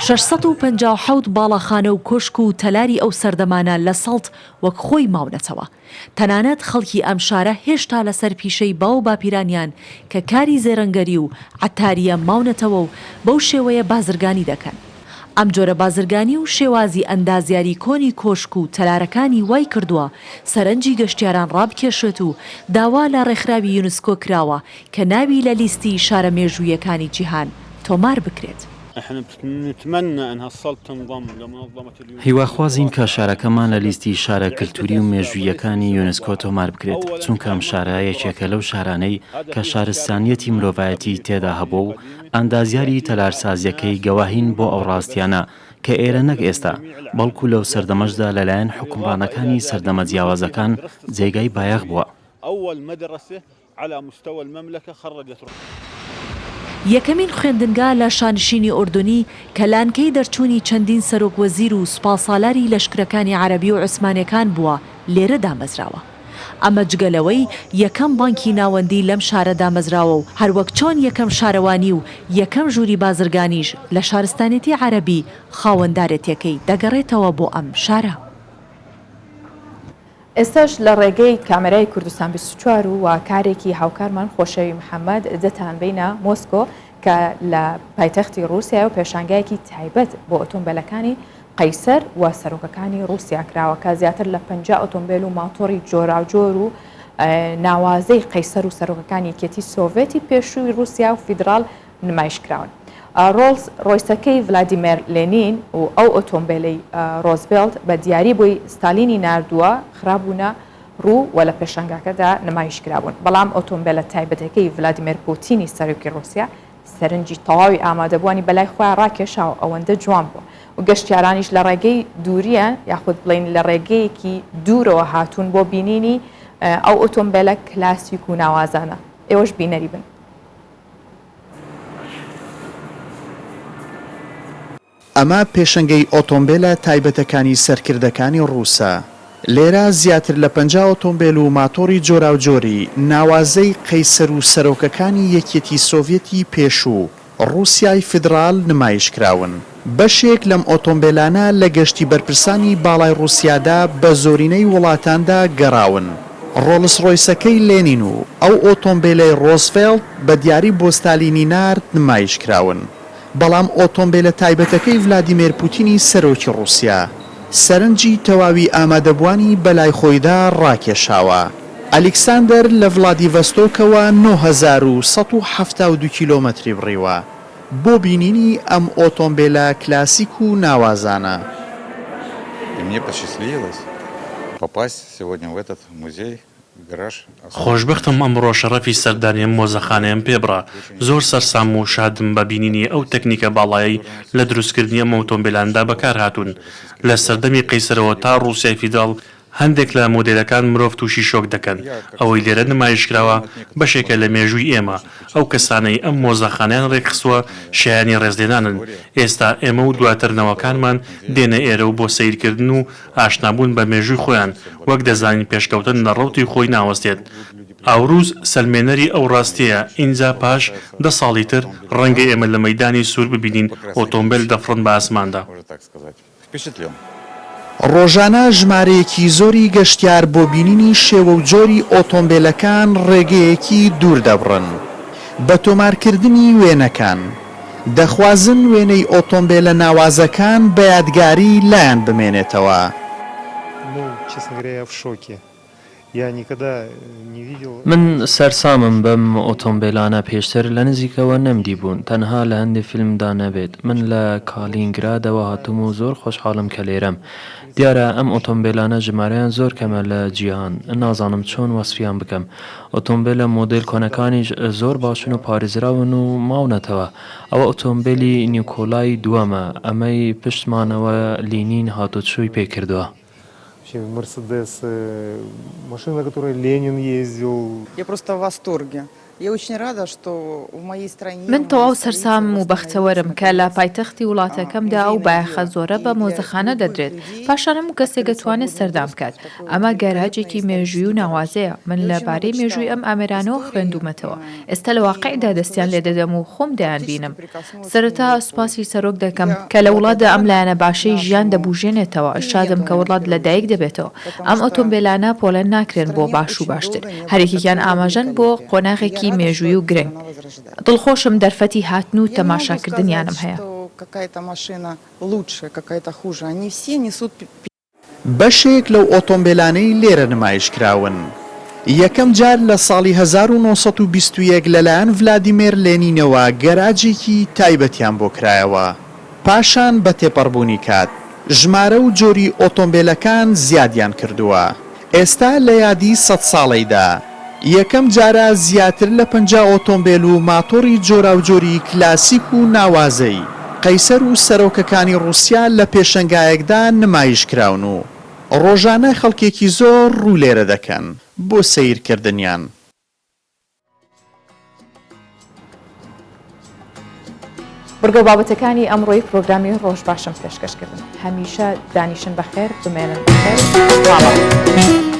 657 باڵەخانە و کۆشک و تەلاری ئەو سەردەمانە لە سەڵت وەک خۆی ماونەتەوە. تەنانەت خەڵکی ئەم شارە هێشتا لەسەر پیشەی باو باپیرانیان کە کاری زێرەنگەری و عەتاریە ماونەتەوە و بەو شێوەیە بازرگانی دەکەن. ئەم جۆرە بازرگانی و شێوازی ئەندازیاری کۆنی کۆشک و تەلارەکانی وای کردووە سەرنجی گەشتیاران ڕابکێشێت و داوا لە ڕێکخراوی یونسکۆ کراوە کە ناوی لە لیستی شارە مێژوویەکانی جیهان تۆمار بکرێت. هیواخوازین کە شارەکەمان لە لیستی شارە کللتوری و مێژوویەکانی یونسکۆ تۆمار بکرێت، چونکە ئەم شارە یەکێکە لەو شارانەی کە شارستانیەتی مرۆڤایەتی تێدا هەبوو و ئەندازیاری تەلارسازیەکەی گەواهین بۆ ئەو ڕاستیانە کە ئێرە نەک ئێستا بەڵکو لەو سەردەمەشدا لەلایەن حکومڕانەکانی سەردەمە جیاوازەکان جێگای بایەخ بووە. یەکەمین خوێندنگا لە شانشینی ئوردونی کە لانکەی دەرچوونی چەندین سەرۆک وەزیر و سوپاسالاری لەشکرەکانی عەرەبی و عوسمانیەکان بووە لێرە دامەزراوە. ئەمە جگەلەوەی یەکەم بانکی ناوەندی لەم شارە دامەزراوە و هەروەک چۆن یەکەم شارەوانی و یەکەم ژووری بازرگانیش لە شارستانێتی عەرەبی خاوەندارێتیەکەی دەگەڕێتەوە بۆ ئەم شارە. ئێستاش لە ڕێگەی کامێرای کوردستان 24 و کارێکی هاوکارمان خۆشەوی محەممەد دەتان بینە مۆسکۆ کە لە پایتەختی رووسیا و پێشانگایەکی تایبەت بۆ ئۆتۆمبیلەکانی قەیسەر و سەرۆکەکانی رووسیا کراوە کە زیاتر لە 50 ئۆتۆمبیل و ماتۆری جۆراوجۆر و ناوازەی قەیسەر و سەرۆکەکانی یەکێتی سۆڤێتی پێشووی رووسیا و فیدرال نمایشکراون. ڕۆڵز ڕۆیسەکەی ڤلادیمێر لێنین و ئەو ئۆتۆمبیلەی ڕۆزڤێلت بە دیاری بۆی ستالینی ناردووە خراببوونە ڕوو و لە پێشنگاکەدا نمایشکرابوون. بەڵام ئۆتۆمبیلە تایبەتەکەی ڤلادیمێر پوتینی سەرۆکی رووسیا سەرنجی تەواوی ئامادەبوانی بەلای خۆیان ڕاکێشاوە ئەوەندە جوان بووە و گەشتیارانیش لە ڕێگەی دووریە یاخود بڵین لە ڕێگەیەکی دوورەوە هاتوون بۆ بینینی ئەو ئۆتۆمبیلە کلاسیک و ناوازانە. ئێوەش بینەری بن. ئەمە پێشەنگەی ئۆتۆمبیلە تایبەتەکانی سەرکردەکانی ڕووسە. لێرە زیاتر لە 50 ئۆتۆمبیل و ماتۆری جۆراوجۆری ناوازەی قەیسەر و سەرۆکەکانی یەکێتی سۆڤێتی پێشوو رووسیای فیدرال نمایشکراون. بەشێک لەم ئۆتۆمبیلانە لە گەشتی بەرپرسانی باڵای رووسیادا بە زۆرینەی وڵاتاندا گەڕاون. ڕۆڵس ڕۆیسەکەی لێنین و ئەو ئۆتۆمبیلەی ڕۆزڤێلت بە دیاری بۆ ستالینی نارد نمایشکراون. بەڵام ئۆتۆمبیلە تایبەتەکەی ڤلادیمێر پوتینی سەرۆکی رووسیا سەرنجی تەواوی ئامادەبوانی بەلای خۆیدا ڕاکێشاوە. ئەلێکساندەر لە ڤڵادیڤەستۆکەوە 9172 کیلۆمەتری بڕیوە بۆ بینینی ئەم ئۆتۆمبیلە کلاسیک و ناوازانە. خۆشببختم ئەمڕۆ شەڕەفی سەردانیم مۆزەخانەیەم پێبڕا. زۆر سەرسام و شادم بە بینینی ئەو تەکنیکە باڵایی لە دروستکردنی ئەم ئۆتۆمبیلاندا بەکار هاتوون. لە سەردەمی قەیسەرەوە تا ڕووسیای فیداڵ هەندێک لە مۆدێلەکان مرۆڤ تووشی شۆک دەکەن. ئەوەی لێرە نمایشکراوە بەشێکە لە مێژووی ئێمە. ئەو کەسانەی ئەم مۆزەخانیان ڕێکخستووە شایانی ڕێزلێنانن. ئێستا ئێمە و دواترنەوەکانمان دێنە ئێرە و بۆ سیرکردن و ئاشنابوون بە مێژووی خۆیان وەک دەزانین پێشکەوتن لە ڕەوتی خۆی ناوەستێت. ئاوروز سەلمێنەری ئەو ڕاستیە ئینجا پاش 10 ساڵی تر ڕەنگە ئێمە لە مەیدانی سوور ببینین ئۆتۆمبیل دەفڕن بە ئاسماندا. ڕۆژانە ژمارەیەکی زۆری گەشتیار بۆ بینینی شێوە و جۆری ئۆتۆمبیلەکان ڕێگەیەکی دوور دەبڕن. بە تۆمارکردنی وێنەکان دەخوازن وێنەی ئۆتۆمبیلە ناوازەکان بە یادگاری لایەن بمێنێتەوە. من سەرسامم بەم ئۆتۆمبیلانە پێشتر لە نزیکەوە نەمدی بوون تەنها لە هەندێک فیلمدا نەبێت من لە کالینگرادەوە هاتووم و زۆر خۆشحاڵم کە لێرەم دیارە ئەم ئۆتۆمبیلانە ژمارەیان زۆر کەمە لە جیهان نازانم چۆن وەسفیان بکەم ئۆتۆمبیلە مۆدل کۆنەکانیش زۆر باشن و پارێزراون و ماونەتەوە ئەوە ئۆتۆمبیلی نیکۆلای دووەمە ئەمەی پشتمانەوە لینین هاتوچووی پێکردووە Мерседес, машина, на которой Ленин ездил. Я просто в восторге. Я очень рада, что в моей стране... من تەواو سەرسام و بەختەوەرم کە لە پایتەختی وڵاتەکەمدا ئەو بایەخە زۆرە بە مۆزەخانە دەدرێت پاشانم و کەسێک دەتوانێت سەردام بکات ئەمە گەراجێکی مێژووی و ناوازەیە من لەبارەی مێژووی ئەم ئامێرانەوە خوێندومەتەوە ئێستا لە واقعیدا دەستیان لێ دەدەم و خۆم دەیان بینم سەرەتا سوپاسی سەرۆک دەکەم کە لە وڵاتدا ئەم لایەنە باشەی ژیان دەبوژێنێتەوە شادم کە وڵات لەدایک دەبێتەوە ئەم ئۆتۆمبیلانە پۆلەن ناکرێن بۆ باش و باشتر هەرێکیان ئاماژەن بۆ قۆناغێکی مێژووی و گرنگ دڵخۆشم دەرفەتی هاتن و تەماشاکردنیانم هەیە بەشێک لەو ئۆتۆمبیلانەی لێرە نمایشکراون یەکەم جار لە ساڵی 1920 لەلایەن ڤلادیمێر لێنینەوە گەراجێکی تایبەتیان بۆ کرایەوە پاشان بە تێپەڕبوونی کات ژمارە و جۆری ئۆتۆمبیلەکان زیادیان کردووە ئێستا لە یادی 100 ساڵەیدا یەکەم جارە زیاتر لە 50 ئۆتۆمبیل و ماتۆری جۆراوجۆری کلاسیک و ناوازەی قەیسەر و سەرۆکەکانی ڕووسیا لە پێشەنگایەکدا نمایشکراون و ڕۆژانە خەڵکێکی زۆر ڕوو لێرە دەکەن بۆ سەیرکردنیان. بەرگە بابەتەکانی ئەمڕۆی پرۆگرامی ڕۆژ باشم پێشکەشکردن هەمیشە دانیشن بەخێر بمێنن بەخێر